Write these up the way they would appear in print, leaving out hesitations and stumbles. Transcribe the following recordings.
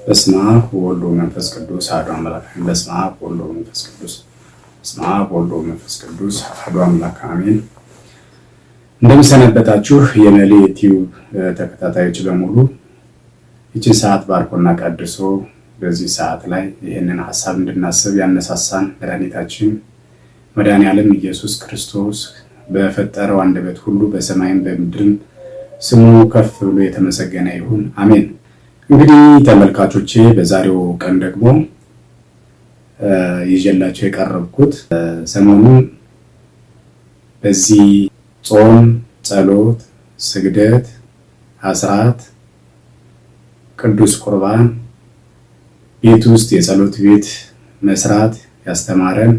በስመ አብ ወወልድ ወመንፈስ ቅዱስ አሐዱ አምላክ አሜን። በስመ አብ ወወልድ ወመንፈስ ቅዱስ በስመ አብ ወወልድ ወመንፈስ ቅዱስ አሐዱ አምላክ አሜን። እንደምን ሰነበታችሁ የመሌ ቲዩብ ተከታታዮች በሙሉ። ይህችን ሰዓት ባርኮና ቀድሶ በዚህ ሰዓት ላይ ይህንን ሀሳብ እንድናስብ ያነሳሳን መድኃኒታችን መድኃኔዓለም ኢየሱስ ክርስቶስ በፈጠረው አንደበት ሁሉ በሰማይም በምድርም ስሙ ከፍ ብሎ የተመሰገነ ይሁን አሜን። እንግዲህ ተመልካቾቼ በዛሬው ቀን ደግሞ ይዤላችሁ የቀረብኩት ሰሞኑን በዚህ ጾም፣ ጸሎት፣ ስግደት፣ አስራት፣ ቅዱስ ቁርባን ቤት ውስጥ የጸሎት ቤት መስራት ያስተማረን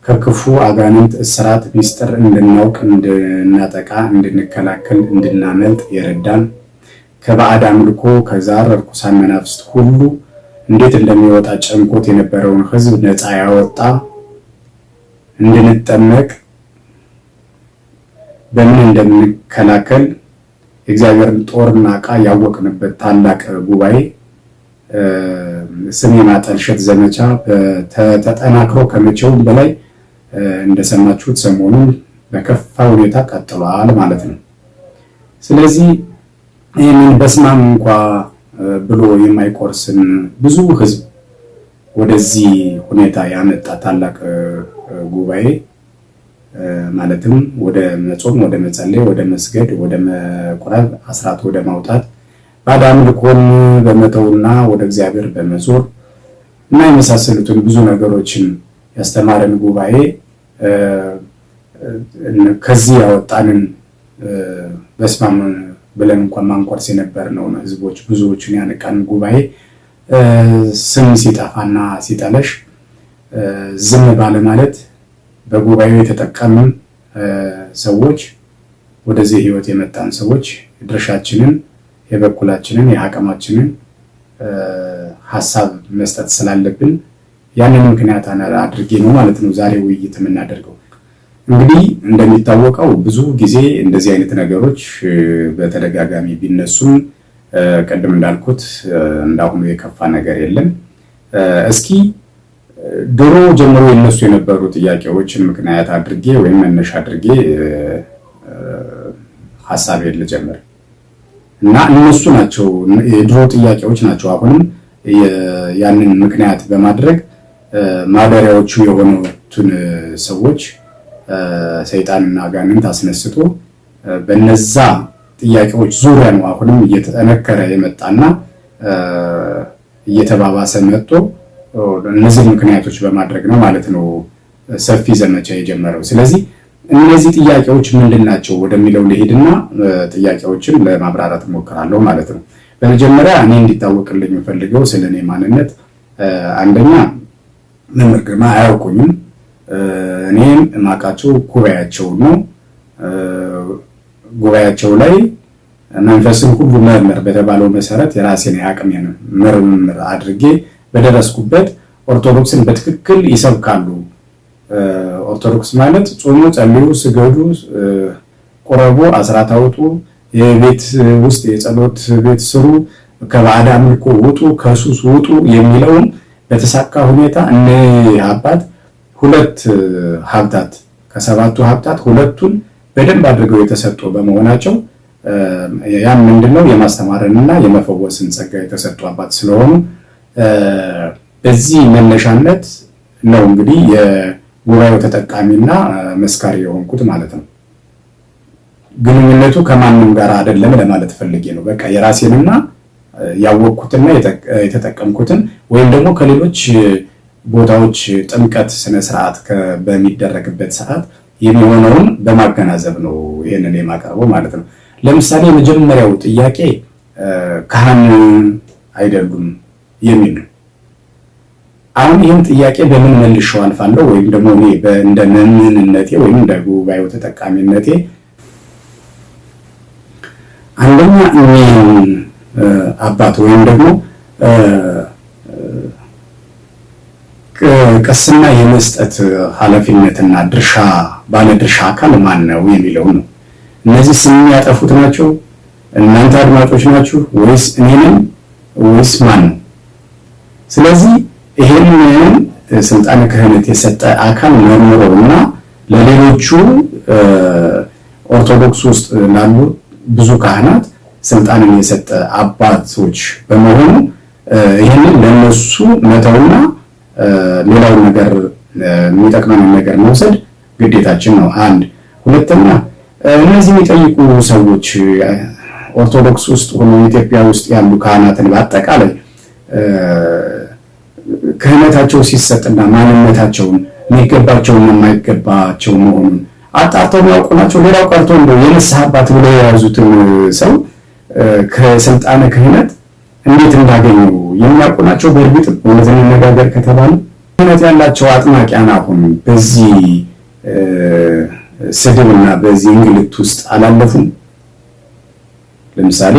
ከክፉ አጋንንት እስራት ሚስጥር እንድናውቅ፣ እንድናጠቃ፣ እንድንከላከል፣ እንድናመልጥ የረዳን ከባዕድ አምልኮ ከዛር ርኩሳን መናፍስት ሁሉ እንዴት እንደሚወጣ ጨንቆት የነበረውን ሕዝብ ነፃ ያወጣ እንድንጠመቅ በምን እንደምንከላከል የእግዚአብሔርን ጦርና ዕቃ ያወቅንበት ታላቅ ጉባኤ ስም የማጠልሸት ዘመቻ ተጠናክሮ ከመቼውም በላይ እንደሰማችሁት ሰሞኑን በከፋ ሁኔታ ቀጥሏል ማለት ነው። ስለዚህ ይህንን በስማም እንኳ ብሎ የማይቆርስን ብዙ ሕዝብ ወደዚህ ሁኔታ ያመጣ ታላቅ ጉባኤ ማለትም ወደ መጾም፣ ወደ መጸለይ፣ ወደ መስገድ፣ ወደ መቁረብ፣ አስራት ወደ ማውጣት፣ ባዕድ አምልኮን በመተውና ወደ እግዚአብሔር በመዞር እና የመሳሰሉትን ብዙ ነገሮችን ያስተማረን ጉባኤ ከዚህ ያወጣንን በስማም ብለን እንኳን ማንቆርስ የነበርነውን ህዝቦች ብዙዎችን ያነቃን ጉባኤ ስም ሲጠፋና ሲጠለሽ ዝም ባለማለት በጉባኤው የተጠቀምን ሰዎች ወደዚህ ህይወት የመጣን ሰዎች ድርሻችንን፣ የበኩላችንን፣ የአቅማችንን ሀሳብ መስጠት ስላለብን ያንን ምክንያት አድርጌ ነው ማለት ነው ዛሬ ውይይት የምናደርገው። እንግዲህ እንደሚታወቀው ብዙ ጊዜ እንደዚህ አይነት ነገሮች በተደጋጋሚ ቢነሱም ቀደም እንዳልኩት እንዳሁኑ የከፋ ነገር የለም። እስኪ ድሮ ጀምሮ የነሱ የነበሩ ጥያቄዎችን ምክንያት አድርጌ ወይም መነሻ አድርጌ ሀሳቤን ልጀምር እና እነሱ ናቸው የድሮ ጥያቄዎች ናቸው አሁንም ያንን ምክንያት በማድረግ ማደሪያዎቹ የሆኑትን ሰዎች ሰይጣንና አጋንንት አስነስቶ በነዛ ጥያቄዎች ዙሪያ ነው አሁንም እየተጠነከረ የመጣና እየተባባሰ መጥቶ እነዚህ ምክንያቶች በማድረግ ነው ማለት ነው ሰፊ ዘመቻ የጀመረው። ስለዚህ እነዚህ ጥያቄዎች ምንድናቸው ወደሚለው ልሄድና ጥያቄዎችን ለማብራራት እሞክራለሁ ማለት ነው። በመጀመሪያ እኔ እንዲታወቅልኝ የምፈልገው ስለኔ ማንነት አንደኛ መምህር ግርማ አያውቁኝም። እኔም የማውቃቸው ጉባኤያቸው ነው። ጉባኤያቸው ላይ መንፈስን ሁሉ መርምር በተባለው መሰረት የራሴን የአቅሜን ምርምር አድርጌ በደረስኩበት ኦርቶዶክስን በትክክል ይሰብካሉ። ኦርቶዶክስ ማለት ጾሙ፣ ጸልዩ፣ ስገዱ፣ ቁረቡ፣ አስራት አውጡ፣ የቤት ውስጥ የጸሎት ቤት ስሩ፣ ከባዕድ አምልኮ ውጡ፣ ከሱስ ውጡ የሚለውን በተሳካ ሁኔታ እነ አባት ሁለት ሀብታት ከሰባቱ ሀብታት ሁለቱን በደንብ አድርገው የተሰጡ በመሆናቸው ያን ምንድነው የማስተማርንና የመፈወስን ጸጋ የተሰጡ አባት ስለሆኑ በዚህ መነሻነት ነው እንግዲህ የጉባኤው ተጠቃሚና መስካሪ የሆንኩት ማለት ነው። ግንኙነቱ ከማንም ጋር አይደለም ለማለት ፈልጌ ነው። በቃ የራሴንና ያወቅኩትና የተጠቀምኩትን ወይም ደግሞ ከሌሎች ቦታዎች ጥምቀት ስነ ስርዓት በሚደረግበት ሰዓት የሚሆነውን በማገናዘብ ነው ይሄንን የማቀርበው ማለት ነው። ለምሳሌ የመጀመሪያው ጥያቄ ካህን አይደሉም የሚል ነው። አሁን ይህን ጥያቄ በምን መልሼው አልፋለሁ ወይም ደግሞ እኔ እንደ መምህርነቴ ወይም እንደ ጉባኤው ተጠቃሚነቴ አንደኛ አባት ወይም ደግሞ ቅስና የመስጠት ኃላፊነትና ድርሻ ባለድርሻ አካል ማን ነው የሚለው ነው። እነዚህ ስም ያጠፉት ናቸው እናንተ አድማጮች ናችሁ ወይስ እኔንም ወይስ ማን ነው? ስለዚህ ይሄንን ስልጣነ ክህነት የሰጠ አካል መርምሮና ለሌሎቹ ኦርቶዶክስ ውስጥ ላሉ ብዙ ካህናት ስልጣንን የሰጠ አባቶች በመሆኑ ይህንን ለነሱ መተውና ሌላውን ነገር የሚጠቅመንን ነገር መውሰድ ግዴታችን ነው። አንድ ሁለተኛ እነዚህ የሚጠይቁ ሰዎች ኦርቶዶክስ ውስጥ ሆኖ ኢትዮጵያ ውስጥ ያሉ ካህናትን በአጠቃላይ ክህነታቸው ሲሰጥና ማንነታቸውን የሚገባቸውን የማይገባቸው መሆኑን አጣርተው የሚያውቁ ናቸው። ሌላው ቀርቶ እንደው የንስሐ አባት ብለው የያዙትን ሰው ከስልጣነ ክህነት እንዴት እንዳገኙ የሚያውቁ ናቸው። በእርግጥ እውነት እንነጋገር ከተባለ ክህነት ያላቸው አጥማቂያን አሁን በዚህ ስድብና በዚህ እንግልት ውስጥ አላለፉም። ለምሳሌ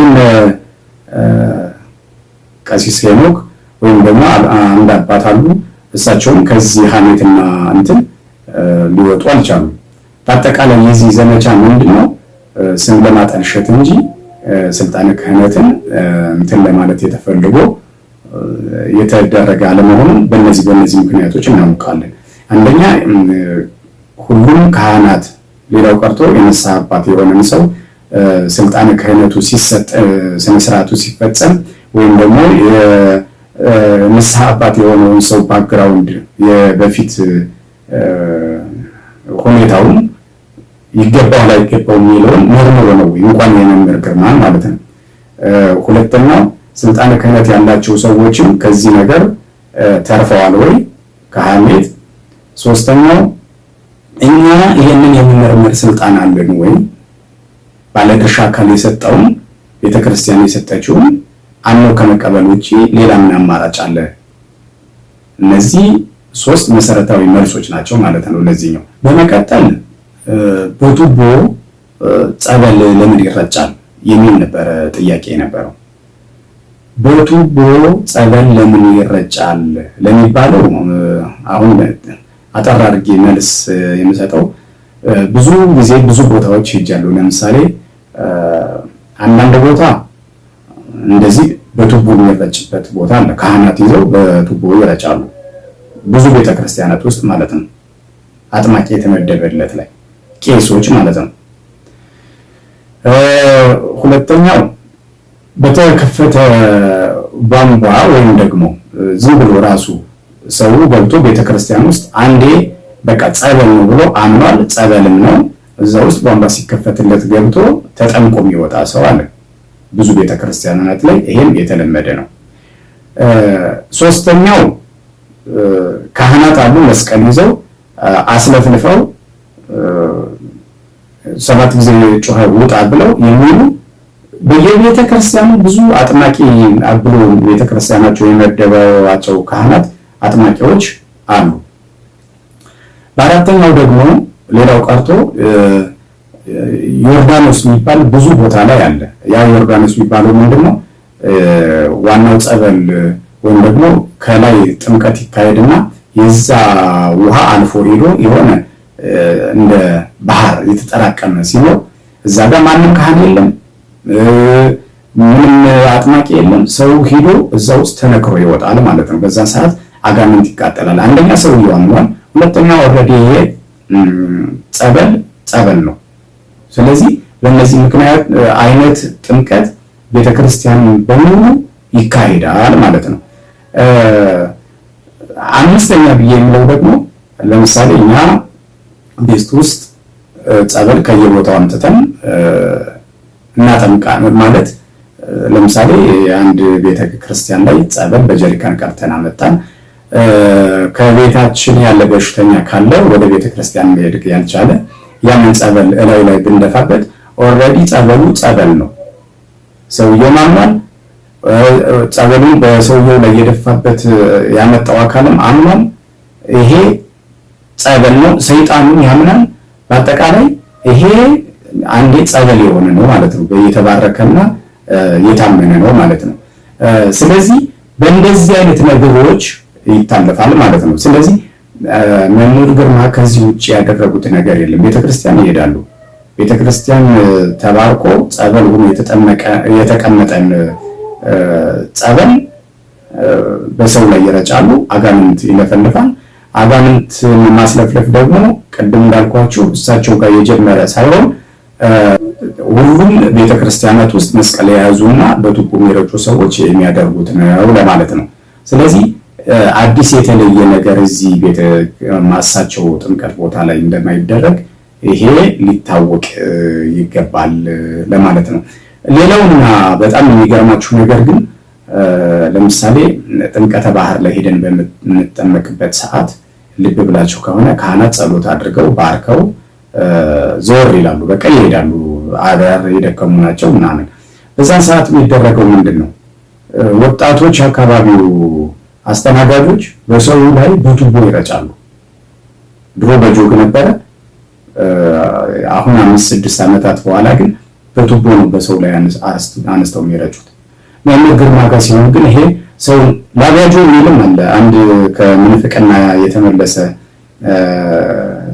ቀሲስ ሄኖክ ወይም ደግሞ አንድ አባት አሉ። እሳቸውም ከዚህ ሐሜትና እንትን ሊወጡ አልቻሉም። በአጠቃላይ የዚህ ዘመቻ ምንድነው? ስም ለማጠልሸት እንጂ ስልጣነ ክህነትን እንትን ለማለት የተፈልጎ የተደረገ አለመሆኑን በእነዚህ ምክንያቶች እናውቃለን። አንደኛ ሁሉም ካህናት ሌላው ቀርቶ የንስሐ አባት የሆነን ሰው ስልጣነ ክህነቱ ሲሰጥ ስነ ስርዓቱ ሲፈጸም ወይም ደግሞ የንስሐ አባት የሆነውን ሰው ባክግራውንድ የበፊት ሁኔታውን ይገባው ላይገባው የሚለውን መርምሮ ነው እንኳን የመምህር ግርማን ማለት ነው። ሁለተኛው ስልጣነ ክህነት ያላቸው ሰዎችም ከዚህ ነገር ተርፈዋል ወይ ከሐሜት። ሶስተኛው እኛ ይሄንን የመመርመር ስልጣን አለን ወይ? ባለድርሻ አካል የሰጠውን ቤተክርስቲያን የሰጠችውን አምኖ ከመቀበል ውጪ ሌላ ምን አማራጭ አለ? እነዚህ ሶስት መሰረታዊ መልሶች ናቸው ማለት ነው ለዚህኛው። በመቀጠል በቱቦ ጸበል ለምን ይረጫል የሚል ነበረ ጥያቄ የነበረው። በቱቦ ጸበል ለምን ይረጫል ለሚባለው አሁን አጠር አድርጌ መልስ የምሰጠው ብዙ ጊዜ ብዙ ቦታዎች ሄጃለሁ። ለምሳሌ አንዳንድ ቦታ እንደዚህ በቱቦ የሚረጭበት ቦታ አለ። ካህናት ይዘው በቱቦ ይረጫሉ፣ ብዙ ቤተክርስቲያናት ውስጥ ማለት ነው። አጥማቂ የተመደበለት ላይ ቄሶች ማለት ነው። ሁለተኛው በተከፈተ ቧንቧ ወይም ደግሞ ዝም ብሎ ራሱ ሰው ገብቶ ቤተክርስቲያን ውስጥ አንዴ በቃ ጸበል ነው ብሎ አምኗል፣ ጸበልም ነው እዛ ውስጥ ቧንቧ ሲከፈትለት ገብቶ ተጠምቆ የሚወጣ ሰው አለ ብዙ ቤተክርስቲያናት ላይ። ይሄም የተለመደ ነው። ሶስተኛው ካህናት አሉ መስቀል ይዘው አስለፍልፈው 7 ጊዜ ጮኸ ውጣ ብለው የሚሉ በየቤተክርስቲያኑ ብዙ አጥማቂ አብሎ ቤተክርስቲያናቸው የመደበዋቸው ካህናት አጥማቂዎች አሉ። በአራተኛው ደግሞ ሌላው ቀርቶ ዮርዳኖስ የሚባል ብዙ ቦታ ላይ አለ። ያ ዮርዳኖስ የሚባለው ምንድነው? ዋናው ጸበል ወይም ደግሞ ከላይ ጥምቀት ይካሄድና የዛ ውሃ አልፎ ሄዶ የሆነ እንደ ባህር የተጠራቀመ ሲኖር እዛ ጋር ማንም ካህን የለም፣ ምንም አጥማቂ የለም። ሰው ሄዶ እዛ ውስጥ ተነክሮ ይወጣል ማለት ነው። በዛ ሰዓት አጋንንት ይቃጠላል። አንደኛ ሰውየው አምኗል፣ ሁለተኛ ኦልሬዲ ይሄ ጸበል ነው። ስለዚህ በእነዚህ ምክንያት አይነት ጥምቀት ቤተክርስቲያን በሙሉ ይካሄዳል ማለት ነው። አምስተኛ ብዬ የሚለው ደግሞ ለምሳሌ እኛ ቤት ውስጥ ጸበል ከየቦታው አምጥተን እናጠምቃ ማለት ለምሳሌ አንድ ቤተክርስቲያን ላይ ጸበል በጀሪካን ቀርተን አመጣን። ከቤታችን ያለ በሽተኛ ካለ ወደ ቤተክርስቲያን መሄድ ያልቻለ ያንን ጸበል እላዩ ላይ ብንደፋበት ኦልሬዲ ጸበሉ ጸበል ነው። ሰውየው ማምኗል። ጸበሉን በሰውየው ላይ የደፋበት ያመጣው አካልም አምኗል። ይሄ ጸበል ነው። ሰይጣኑን ያምናል። በአጠቃላይ ይሄ አንዴ ጸበል የሆነ ነው ማለት ነው። የተባረከና የታመነ ነው ማለት ነው። ስለዚህ በእንደዚህ አይነት ነገሮች ይታለፋል ማለት ነው። ስለዚህ መምህር ግርማ ከዚህ ውጭ ያደረጉት ነገር የለም። ቤተክርስቲያን ይሄዳሉ። ቤተክርስቲያን ተባርኮ ጸበል ሆኖ የተቀመጠን ጸበል በሰው ላይ ይረጫሉ፣ አጋንንት ይለፈልፋል። አጋንንት ማስለፍለፍ ደግሞ ቅድም እንዳልኳችሁ እሳቸው ጋር የጀመረ ሳይሆን ሁሉም ቤተክርስቲያናት ውስጥ መስቀል የያዙና በቱቦ የሚረጩ ሰዎች የሚያደርጉት ነው ለማለት ነው። ስለዚህ አዲስ የተለየ ነገር እዚህ ቤተ ማሳቸው ጥምቀት ቦታ ላይ እንደማይደረግ ይሄ ሊታወቅ ይገባል ለማለት ነው። ሌላውና በጣም የሚገርማችሁ ነገር ግን ለምሳሌ ጥምቀተ ባህር ላይ ሄደን በምንጠመቅበት ሰዓት ልብ ብላችሁ ከሆነ ካህናት ጸሎት አድርገው ባርከው ዞር ይላሉ፣ በቃ ይሄዳሉ። አዳር የደከሙ ናቸው ምናምን። በዛን ሰዓት የሚደረገው ምንድን ነው? ወጣቶች፣ አካባቢው አስተናጋጆች በሰው ላይ በቱቦ ይረጫሉ። ድሮ በጆግ ነበረ። አሁን 5-6 ዓመታት በኋላ ግን በቱቦ ነው በሰው ላይ አነስተው የሚረጩት። መምህር ግርማ ጋር ሲሆን ግን ይሄ ሰው ላጋጆ የሚልም አለ። አንድ ከምንፍቅና የተመለሰ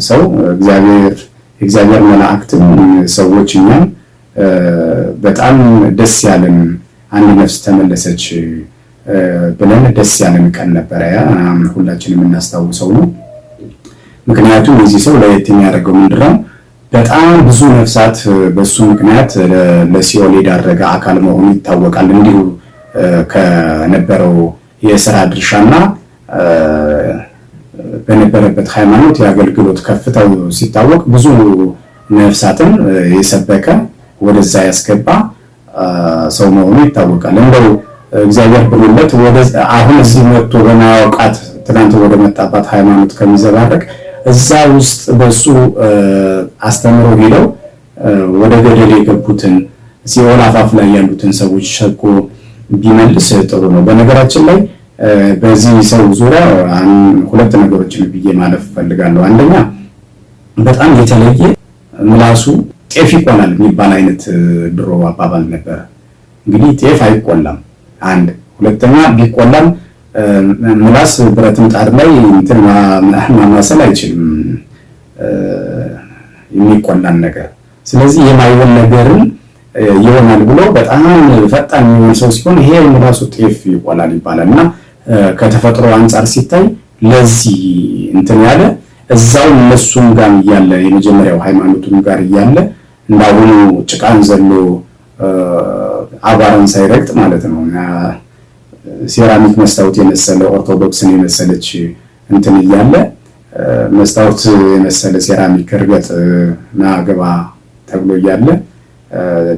ሰው እግዚአብሔር መላእክትም ሰዎች እኛም በጣም ደስ ያለን አንድ ነፍስ ተመለሰች ብለን ደስ ያለን ቀን ነበረ። ያ ሁላችንም የምናስታውሰው ነው። ምክንያቱም የዚህ ሰው ለየት የሚያደርገው ምንድነው? በጣም ብዙ ነፍሳት በሱ ምክንያት ለሲኦል የዳረገ አካል መሆኑ ይታወቃል። እንዲሁ ከነበረው የሥራ ድርሻና በነበረበት ሃይማኖት የአገልግሎት ከፍታው ሲታወቅ ብዙ ነፍሳትን የሰበከ ወደዛ ያስገባ ሰው መሆኑ ይታወቃል። እንደው እግዚአብሔር ብሎለት አሁን እዚህ መጥቶ በማያውቃት ትናንት ወደ መጣባት ሃይማኖት ከሚዘባረቅ እዛ ውስጥ በሱ አስተምሮ ሄደው ወደ ገደል የገቡትን ሲኦል አፋፍ ላይ ያሉትን ሰዎች ሸቆ ቢመልስ ጥሩ ነው። በነገራችን ላይ በዚህ ሰው ዙሪያ ሁለት ነገሮችን ብዬ ማለፍ ፈልጋለሁ። አንደኛ በጣም የተለየ ምላሱ ጤፍ ይቆላል የሚባል አይነት ድሮ አባባል ነበረ። እንግዲህ ጤፍ አይቆላም አንድ፣ ሁለተኛ ቢቆላም ምላስ ብረት ምጣድ ላይ እንትን ማማሰል አይችልም የሚቆላን ነገር። ስለዚህ የማይሆን ነገርን ይሆናል ብሎ በጣም ፈጣን የሚሆን ሰው ሲሆን ይሄ ምላሱ ጤፍ ይቆላል ይባላል። እና ከተፈጥሮ አንጻር ሲታይ ለዚህ እንትን ያለ እዛው እነሱም ጋር እያለ የመጀመሪያው ሃይማኖቱም ጋር እያለ እንዳሁኑ ጭቃን ዘሎ አቧራን ሳይረግጥ ማለት ነው። ሴራሚክ መስታወት የመሰለ ኦርቶዶክስን የመሰለች እንትን እያለ መስታወት የመሰለ ሴራሚክ እርገጥ ናገባ ተብሎ እያለ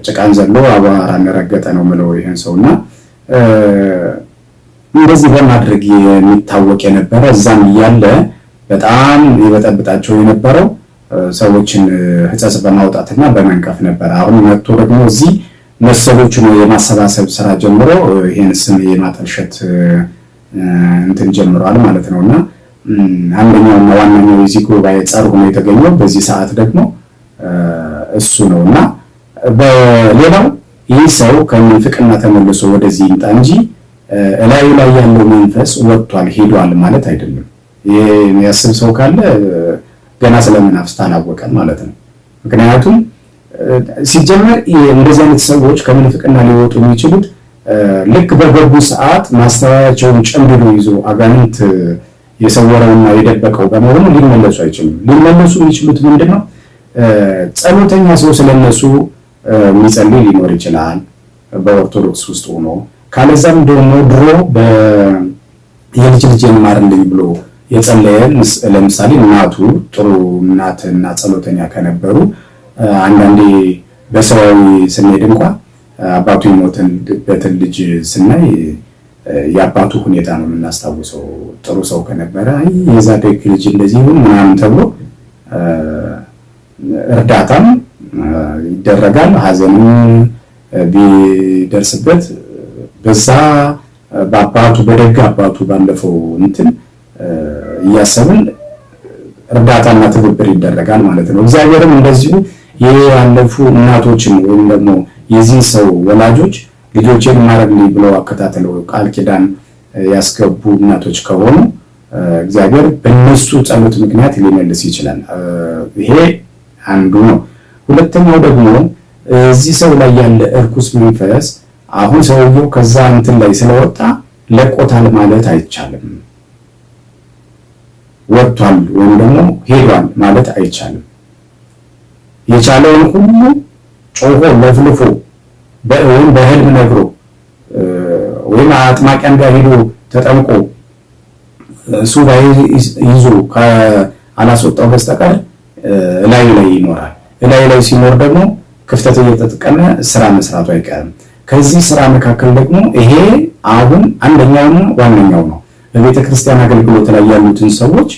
ጭቃን ዘሎ አቧራን ረገጠ ነው ምለው ይሄን ሰውና እንደዚህ በማድረግ የሚታወቅ የነበረ እዛም እያለ በጣም ይበጠብጣቸው የነበረው ሰዎችን ሕጸጽ በማውጣትና በመንቀፍ ነበር። አሁን መጥቶ ደግሞ እዚህ መሰሎቹን የማሰባሰብ ስራ ጀምሮ ይሄን ስም የማጠልሸት እንትን ጀምሯል ማለት ነውና አንደኛውና ዋናው የዚህ ጉባኤ ጸር ሆኖ የተገኘው በዚህ ሰዓት ደግሞ እሱ ነውና በሌላው ይህ ሰው ከምንፍቅና ተመልሶ ወደዚህ ይምጣ እንጂ እላዩ ላይ ያለው መንፈስ ወጥቷል ሄዷል ማለት አይደለም። ይሄ የሚያስብ ሰው ካለ ገና ስለመናፍስት አላወቀም ማለት ነው። ምክንያቱም ሲጀመር እንደዚህ አይነት ሰዎች ከምንፍቅና ሊወጡ የሚችሉት ልክ በገቡ ሰዓት ማስተዋያቸውን ጨምድዶ ይዞ አጋንንት የሰወረውና የደበቀው በመሆኑ ሊመለሱ አይችሉም። ሊመለሱ የሚችሉት ምንድነው? ጸሎተኛ ሰው ስለነሱ የሚጸልይ ሊኖር ይችላል በኦርቶዶክስ ውስጥ ሆኖ። ካለዛም ደግሞ ድሮ የልጅ ልጅን ማርልኝ ብሎ የጸለየ ለምሳሌ እናቱ ጥሩ እናትና ጸሎተኛ ከነበሩ አንዳንዴ በሰዋዊ ስንሄድ እንኳን አባቱ የሞተበትን ልጅ ስናይ የአባቱ ሁኔታ ነው የምናስታውሰው። ጥሩ ሰው ከነበረ የዛ ደግ ልጅ እንደዚህ ይሁን ምናምን ተብሎ እርዳታም ይደረጋል። ሐዘንም ቢደርስበት በዛ በአባቱ በደግ አባቱ ባለፈው እንትን እያሰብን እርዳታና ትብብር ይደረጋል ማለት ነው። እግዚአብሔርም እንደዚሁ ያለፉ እናቶችን ወይም ደግሞ የዚህ ሰው ወላጆች ልጆችን ማረግልኝ ብለው አከታተለው ቃል ኪዳን ያስገቡ እናቶች ከሆኑ እግዚአብሔር በእነሱ ጸሎት ምክንያት ሊመልስ ይችላል። ይሄ አንዱ ነው። ሁለተኛው ደግሞ እዚህ ሰው ላይ ያለ እርኩስ መንፈስ አሁን ሰውየው ከዛ እንትን ላይ ስለወጣ ለቆታል ማለት አይቻልም። ወጥቷል ወይም ደግሞ ሄዷል ማለት አይቻልም። የቻለውን ሁሉ ጮሆ ለፍልፎ ወይም በህልም ነግሮ ወይም አጥማቂያን ጋር ሄዶ ተጠምቆ ሱባኤ ይዞ ካላስወጣው በስተቀር ላይ ይኖራል። ላይ ሲኖር ደግሞ ክፍተት እየተጠቀመ ስራ መስራቱ አይቀርም። ከዚህ ስራ መካከል ደግሞ ይሄ አሁን አንደኛውና ዋነኛው ነው። በቤተ ክርስቲያን አገልግሎት ላይ ያሉትን ሰዎች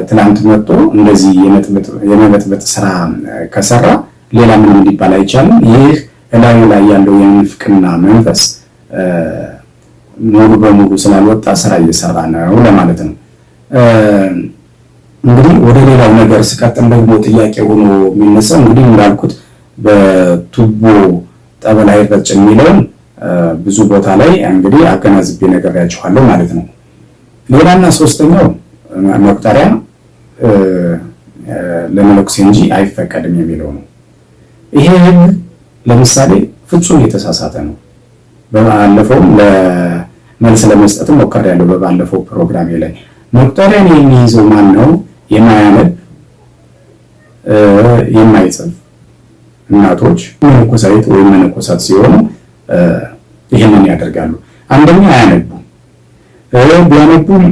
ትላንት መጥቶ እንደዚህ የመበጥበጥ ስራ ከሰራ ሌላ ምን ሊባል አይቻልም። ይህ ላይ ያለው የምንፍቅና መንፈስ ሙሉ በሙሉ ስላልወጣ ስራ እየሰራ ነው ለማለት ነው። እንግዲህ ወደ ሌላው ነገር ስቀጥል ደግሞ ጥያቄ ሆኖ የሚነሳው እንግዲህ እንዳልኩት በቱቦ ጠበል አይረጭ የሚለውን ብዙ ቦታ ላይ እንግዲህ አገናዝቤ ነግሬያችኋለሁ ማለት ነው። ሌላና ሶስተኛው መቁጠሪያ ለመነኩሴ እንጂ አይፈቀድም የሚለው ነው። ይሄ ህግ ለምሳሌ ፍጹም የተሳሳተ ነው። በባለፈው ለመልስ ለመስጠት ሞክሬያለሁ። በባለፈው ፕሮግራሜ ላይ መቁጠሪያን የሚይዘው ማን ነው? የማያነብ የማይጽፍ እናቶች መነኮሳት ወይም መነኮሳት ሲሆኑ ይሄንን ያደርጋሉ። አንደኛ አያነቡ፣ ቢያነቡም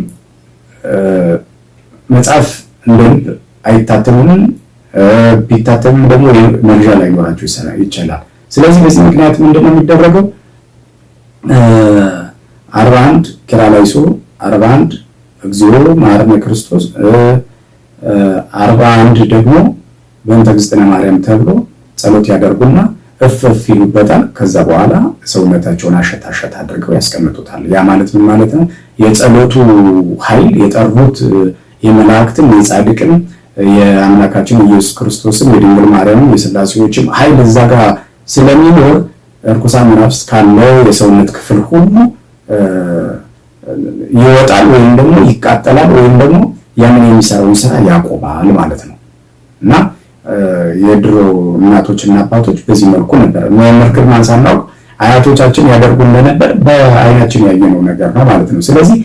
መጽሐፍ እንደልብ አይታተሙም። ቢታተሙም ደግሞ መርጃ ላይ ኖራቸው ይችላል። ስለዚህ በዚህ ምክንያት ምንድነው የሚደረገው? 41 ኪርያላይሶ 41 እግዚኦ መሐረነ ክርስቶስ 41 ደግሞ በእንተ እግዝእትነ ማርያም ተብሎ ጸሎት ያደርጉና እፍ ይሉበታል። ከዛ በኋላ ሰውነታቸውን አሸት አድርገው ያስቀምጡታል። ያ ማለት ምን ማለት ነው? የጸሎቱ ኃይል የጠሩት የመላእክትን የጻድቅን የአምላካችን ኢየሱስ ክርስቶስን የድንግል ማርያምን የሥላሴዎችም ኃይል እዛ ጋር ስለሚኖር እርኩሳን መናፍስት ካለው የሰውነት ክፍል ሁሉ ይወጣል ወይም ደግሞ ይቃጠላል ወይም ደግሞ ያንን የሚሰራውን ስራ ያቆማል ማለት ነው። እና የድሮ እናቶችና አባቶች በዚህ መልኩ ነበር መመርክር ማንሳናው አያቶቻችን ያደርጉ እንደነበር በአይናችን ያየነው ነገር ነው ማለት ነው። ስለዚህ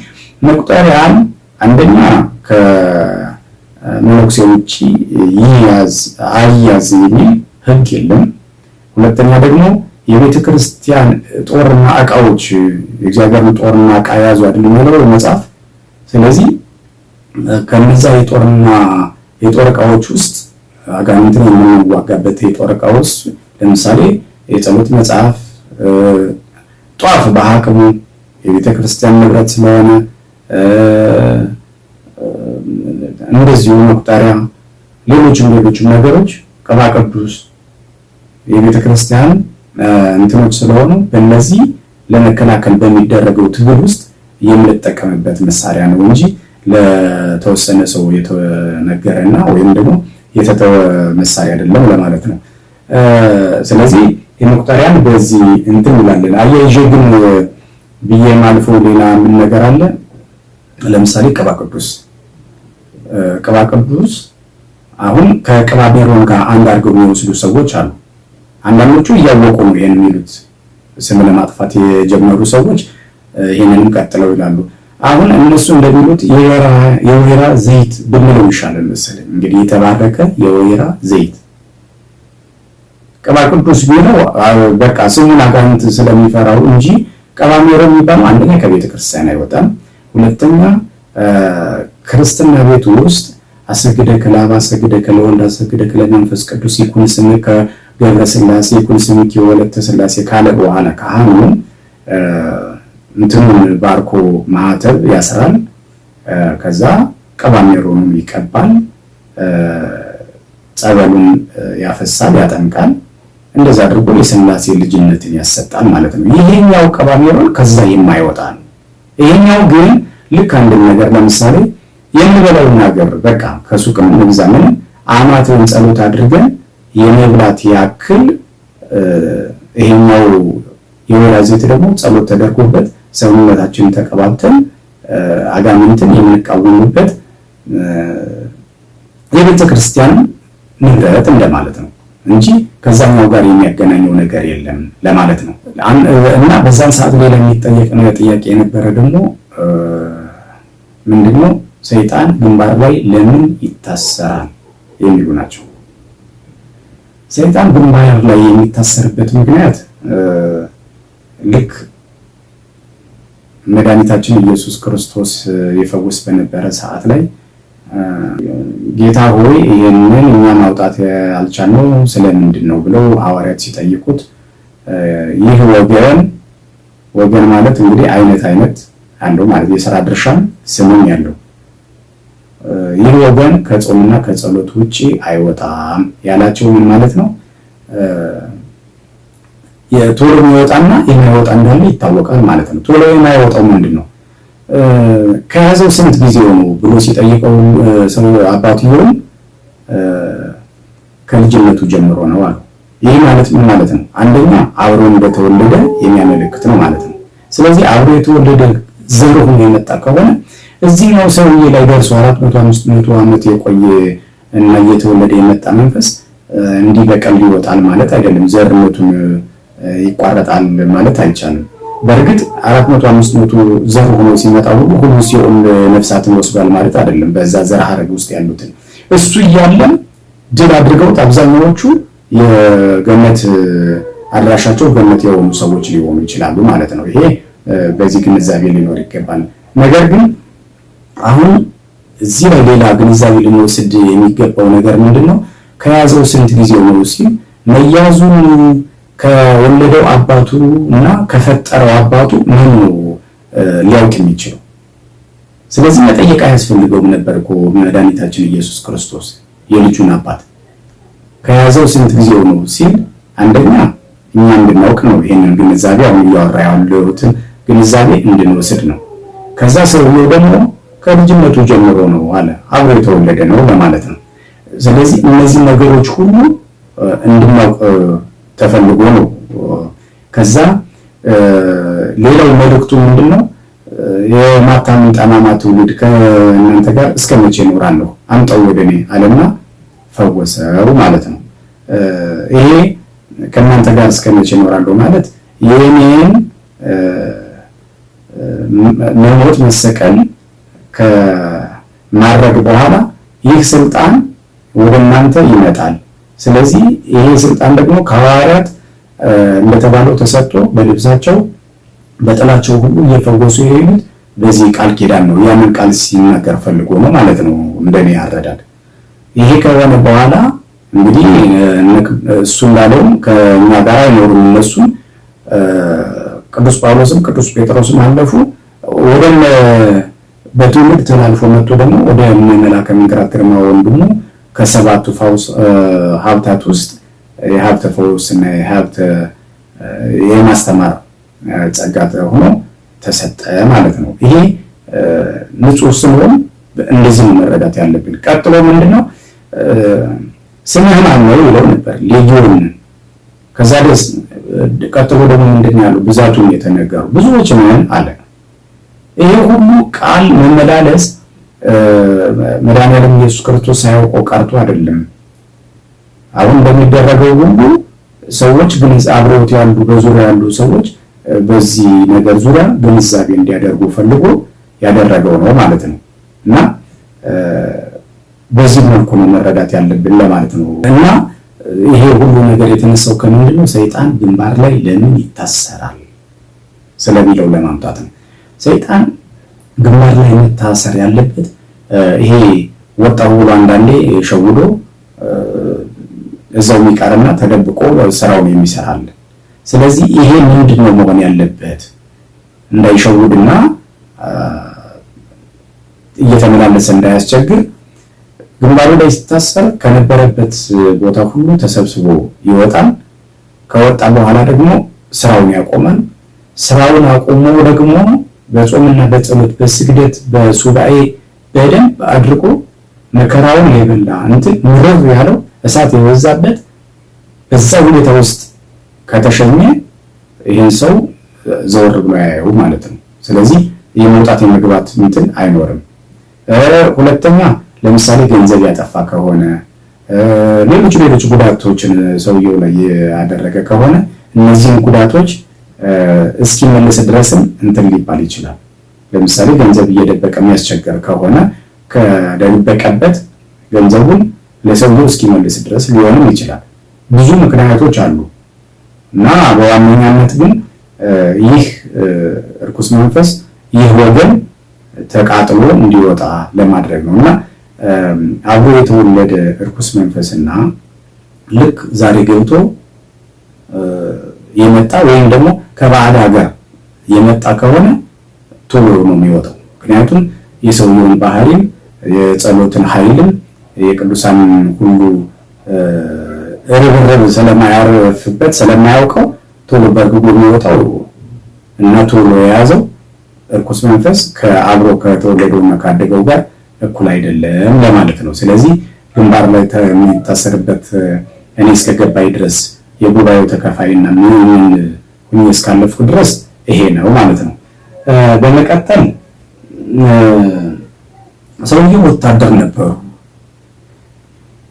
መቁጠሪያን አንደኛ ከመነኩሴ ውጪ አያዝ የሚል ህግ የለም። ሁለተኛ ደግሞ የቤተ ክርስቲያን ጦርና ዕቃዎች የእግዚአብሔርን ጦርና ዕቃ ያዙ አይደል የሚለው መጽሐፍ። ስለዚህ ከነዛ የጦር ዕቃዎች ውስጥ አጋንንትን የምንዋጋበት የጦር ዕቃዎች ለምሳሌ የጸሎት መጽሐፍ፣ ጧፍ በአቅሙ የቤተ ክርስቲያን ንብረት ስለሆነ እንደዚሁ መቁጠሪያ፣ ሌሎችም ነገሮች ቅባ ቅዱስ የቤተ ክርስቲያን እንትኖች ስለሆኑ በእነዚህ ለመከላከል በሚደረገው ትግል ውስጥ የምንጠቀምበት መሳሪያ ነው እንጂ ለተወሰነ ሰው የተነገረና ወይም ደግሞ የተተወ መሳሪያ አይደለም ለማለት ነው። ስለዚህ የመቁጠሪያን በዚህ እንትን እንላለን። አያይዤ ግን ብዬ ማልፎ ሌላ ምን ነገር አለ? ለምሳሌ ቅባ ቅዱስ አሁን ከቅባ ሜሮን ጋር አንድ አድርገው የሚወስዱ ሰዎች አሉ። አንዳንዶቹ እያወቁ ነው ይሄን የሚሉት፣ ስም ለማጥፋት የጀመሩ ሰዎች ይሄንንም ቀጥለው ይላሉ። አሁን እነሱ እንደሚሉት የወይራ ዘይት ብንለው ይሻላል መሰለኝ። እንግዲህ የተባረከ የወይራ ዘይት ቅባ ቅዱስ ቢለው በቃ ስሙን አጋንንት ስለሚፈራው እንጂ ቅባ ሜሮን የሚባለው አንደኛ ከቤተ ክርስቲያን አይወጣም፣ ሁለተኛ ክርስትና ቤት ውስጥ አሰግደከ ለአብ አሰግደከ ለወልድ አሰግደከ ለመንፈስ ቅዱስ ይኩን ስምከ ገብረ ሥላሴ ይኩን ስምኪ ወለተ ሥላሴ ካለ በኋላ ካህኑ እንትኑን ባርኮ ማህተብ ያስራል። ከዛ ቅባ ሜሮኑን ይቀባል፣ ጸበሉን ያፈሳል፣ ያጠምቃል። እንደዛ አድርጎ የሥላሴ ልጅነትን ያሰጣል ማለት ነው። ይሄኛው ቅባ ሜሮን ከዛ የማይወጣ ነው። ይሄኛው ግን ልክ አንድ ነገር ለምሳሌ የምንበላውን ነገር በቃ ከሱቅም እንግዛምን አማትን ጸሎት አድርገን የመብላት ያክል ይሄኛው የወይራ ዘይት ደግሞ ጸሎት ተደርጎበት ሰውነታችንን ተቀባብተን አጋንንትን የምንቃወምበት የቤተ ክርስቲያን ንብረት እንደማለት ነው። እንጂ ከዛኛው ጋር የሚያገናኘው ነገር የለም ለማለት ነው። እና በዛን ሰዓት ላይ የሚጠየቅ ጥያቄ የነበረ ደግሞ ምንድነው ሰይጣን ግንባር ላይ ለምን ይታሰራል የሚሉ ናቸው። ሰይጣን ግንባር ላይ የሚታሰርበት ምክንያት ልክ መድኃኒታችን ኢየሱስ ክርስቶስ ይፈውስ በነበረ ሰዓት ላይ ጌታ ሆይ ይህንን እኛ ማውጣት ያልቻልነው ስለምንድን ነው ብለው ሐዋርያት ሲጠይቁት ይህ ወገን ማለት እንግዲህ አይነት አንዱ ማለት የሥራ ድርሻም ስምም ያለው ይህ ወገን ከጾምና ከጸሎት ውጪ አይወጣም ያላቸው ምን ማለት ነው? የቶሎ የሚወጣና የማይወጣ እንዳለ ይታወቃል ማለት ነው። ቶሎ የማይወጣው ምንድነው? ከያዘው ስንት ጊዜው ነው ብሎ ሲጠይቀው ሰው አባትየው ከልጅነቱ ጀምሮ ነው አሉ። ይህ ማለት ምን ማለት ነው? አንደኛ አብሮ እንደተወለደ የሚያመለክት ነው ማለት ነው። ስለዚህ አብሮ የተወለደ ዘር ሆኖ የመጣ ከሆነ እዚህ ነው ሰውዬ ላይ ደርሶ 400-500 ዓመት የቆየ እና እየተወለደ የመጣ መንፈስ እንዲህ በቀል ይወጣል ማለት አይደለም። ዘርነቱን ይቋረጣል ማለት አይቻልም። በእርግጥ 400-500 ዘር ሆኖ ሲመጣ ሁሉ ሲኦል ነፍሳትን ወስዷል ማለት አይደለም። በዛ ዘር ሐረግ ውስጥ ያሉትን እሱ እያለም ድል አድርገውት አብዛኛዎቹ የገነት አድራሻቸው ገነት የሆኑ ሰዎች ሊሆኑ ይችላሉ ማለት ነው። ይሄ በዚህ ግንዛቤ ሊኖር ይገባል። ነገር ግን አሁን እዚህ ላይ ሌላ ግንዛቤ ልንወስድ የሚገባው ነገር ምንድነው? ከያዘው ስንት ጊዜው ነው ሲል መያዙን ከወለደው አባቱ እና ከፈጠረው አባቱ ማን ነው ሊያውቅ የሚችለው? ስለዚህ መጠየቅ አያስፈልገውም ነበር እኮ መድኃኒታችን ኢየሱስ ክርስቶስ የልጁን አባት ከያዘው ስንት ጊዜው ነው ሲል አንደኛ እኛ እንድናውቅ ነው። ይሄንን ግንዛቤ አሁን እያወራ ያለሁትን ግንዛቤ እንድንወስድ ነው። ከዛ ሰውየው ደግሞ ከልጅነቱ ጀምሮ ነው አለ አብሮ የተወለደ ነው ለማለት ነው። ስለዚህ እነዚህ ነገሮች ሁሉ እንድናውቅ ተፈልጎ ነው። ከዛ ሌላው መልእክቱ ምንድነው? የማታምን ጠማማ ትውልድ ከእናንተ ጋር እስከ መቼ እኖራለሁ? አምጣው ወደኔ አለና ፈወሰው ማለት ነው። ይሄ ከእናንተ ጋር እስከ መቼ እኖራለሁ ማለት የኔን መሞት መሰቀል ከማድረግ በኋላ ይህ ስልጣን ወደ እናንተ ይመጣል። ስለዚህ ይሄ ስልጣን ደግሞ ከሐዋርያት እንደተባለው ተሰጥቶ በልብሳቸው በጥላቸው ሁሉ እየፈወሱ የሄዱት በዚህ ቃል ኪዳን ነው። ያንን ቃል ሲናገር ፈልጎ ነው ማለት ነው እንደኔ ያረዳል። ይሄ ከሆነ በኋላ እንግዲህ እሱ እንዳለውም ከኛ ጋር አይኖሩም። እነሱም ቅዱስ ጳውሎስም ቅዱስ ጴጥሮስም አለፉ። ወደ በትውልድ ተላልፎ መጥቶ ደግሞ ወደ መላከ መንክራት ግርማ ወንድሙ ከሰባቱ ሀብታት ውስጥ የሀብተ ፈውስና የሀብተ የማስተማር ጸጋ ሆኖ ተሰጠ ማለት ነው። ይሄ ንጹህ ስንሆን እንደዚህ መረዳት ያለብን። ቀጥሎ ምንድነው ስምህ ማን ነው ይለው ነበር ሌጊዮን። ከዛ ደስ ቀጥሎ ደግሞ ምንድነው ያለው ብዛቱን የተነገሩ ብዙዎች ነን አለ። ይሄ ሁሉ ቃል መመላለስ መድኃኒዓለም ኢየሱስ ክርስቶስ ሳያውቀው ቀርቶ አይደለም። አሁን በሚደረገው ሁሉ ሰዎች ግን አብረውት ያሉ በዙሪያ ያሉ ሰዎች በዚህ ነገር ዙሪያ ግንዛቤ እንዲያደርጉ ፈልጎ ያደረገው ነው ማለት ነው። እና በዚህ መልኩ ነው መረዳት ያለብን ለማለት ነው። እና ይሄ ሁሉ ነገር የተነሳው ከምንድነው? ሰይጣን ግንባር ላይ ለምን ይታሰራል ስለሚለው ለማምጣት ነው። ሰይጣን ግንባር ላይ መታሰር ያለበት ይሄ ወጣው ብሎ አንዳንዴ ሸውዶ እዛው የሚቀርና ተደብቆ ስራውን የሚሰራል። ስለዚህ ይሄ ምንድነው መሆን ያለበት? እንዳይሸውድና እየተመላለሰ እንዳያስቸግር ግንባሩ ላይ ሲታሰር ከነበረበት ቦታ ሁሉ ተሰብስቦ ይወጣል። ከወጣ በኋላ ደግሞ ስራውን ያቆማል። ስራውን አቆሞ ደግሞ በጾምና በጸሎት በስግደት በሱባኤ በደንብ አድርጎ መከራውን የበላ እንትን ምርር ያለው እሳት የወዛበት በዛ ሁኔታ ውስጥ ከተሸኘ ይህን ሰው ዘወር ብሎ ያየው ማለት ነው። ስለዚህ የመውጣት የመግባት እንትን አይኖርም። ሁለተኛ ለምሳሌ ገንዘብ ያጠፋ ከሆነ ሌሎች ጉዳቶችን ሰውየው ላይ ያደረገ ከሆነ እነዚህን ጉዳቶች እስኪመለስ ድረስም እንትን ሊባል ይችላል። ለምሳሌ ገንዘብ እየደበቀ የሚያስቸግር ከሆነ ከደበቀበት ገንዘቡን ለሰውየው እስኪመልስ ድረስ ሊሆንም ይችላል። ብዙ ምክንያቶች አሉ እና በዋነኛነት ግን ይህ እርኩስ መንፈስ ይህ ወገን ተቃጥሎ እንዲወጣ ለማድረግ ነው እና አብሮ የተወለደ እርኩስ መንፈስና ልክ ዛሬ ገብቶ የመጣ ወይም ደግሞ ከባዕድ ሀገር የመጣ ከሆነ ቶሎ ነው የሚወጣው። ምክንያቱም የሰውየውን ባህሪም የጸሎትን ኃይልም የቅዱሳን ሁሉ ርብርብ ስለማያርፍበት ስለማያውቀው ቶሎ በርግጎ የሚወጣው እና ቶሎ የያዘው እርኩስ መንፈስ ከአብሮ ከተወለደውና ካደገው ጋር እኩል አይደለም ለማለት ነው። ስለዚህ ግንባር ላይ የሚታሰርበት እኔ እስከገባኝ ድረስ የጉባኤው ተካፋይና ምን ሁኜ እስካለፍኩ ድረስ ይሄ ነው ማለት ነው። በመቀጠል ሰውየው ወታደር ነበሩ።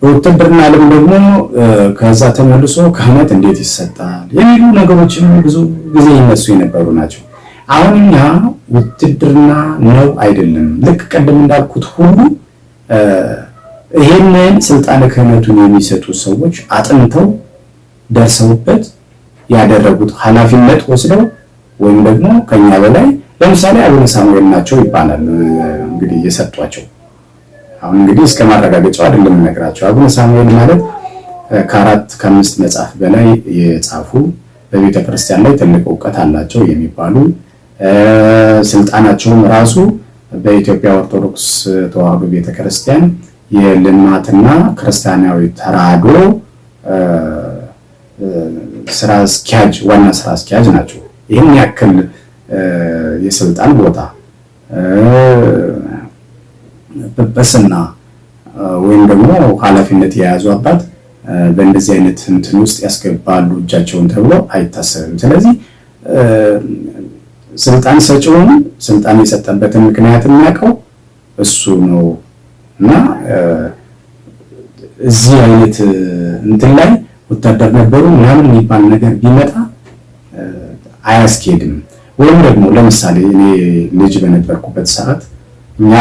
በውትድርና ዓለም ደግሞ ከዛ ተመልሶ ክህነት እንዴት ይሰጣል የሚሉ ነገሮችን ብዙ ጊዜ ይነሱ የነበሩ ናቸው። አሁን እኛ ውትድርና ነው አይደለም ልክ ቀደም እንዳልኩት ሁሉ ይሄንን ስልጣነ ክህነቱን የሚሰጡ ሰዎች አጥንተው ደርሰውበት ያደረጉት ኃላፊነት ወስደው ወይም ደግሞ ከኛ በላይ ለምሳሌ አቡነ ሳሙኤል ናቸው ይባላል እንግዲህ የሰጧቸው። አሁን እንግዲህ እስከ ማረጋገጫው አይደለም ነግራቸው። አቡነ ሳሙኤል ማለት ከ4-5 መጽሐፍ በላይ የጻፉ በቤተ ክርስቲያን ላይ ትልቅ ዕውቀት አላቸው የሚባሉ ስልጣናቸውም ራሱ በኢትዮጵያ ኦርቶዶክስ ተዋሕዶ ቤተክርስቲያን የልማትና ክርስቲያናዊ ተራድኦ ስራ አስኪያጅ ዋና ስራ አስኪያጅ ናቸው። ይህን ያክል የስልጣን ቦታ ጵጵስና ወይም ደግሞ ኃላፊነት የያዙ አባት በእንደዚህ አይነት እንትን ውስጥ ያስገባሉ እጃቸውን ተብሎ አይታሰብም። ስለዚህ ስልጣን ሰጪውን ስልጣን የሰጠበትን ምክንያት የሚያውቀው እሱ ነው እና እዚህ አይነት እንትን ላይ ወታደር ነበሩ ምናምን የሚባል ነገር ቢመጣ አያስኬድም። ወይም ደግሞ ለምሳሌ እኔ ልጅ በነበርኩበት ሰዓት እኛ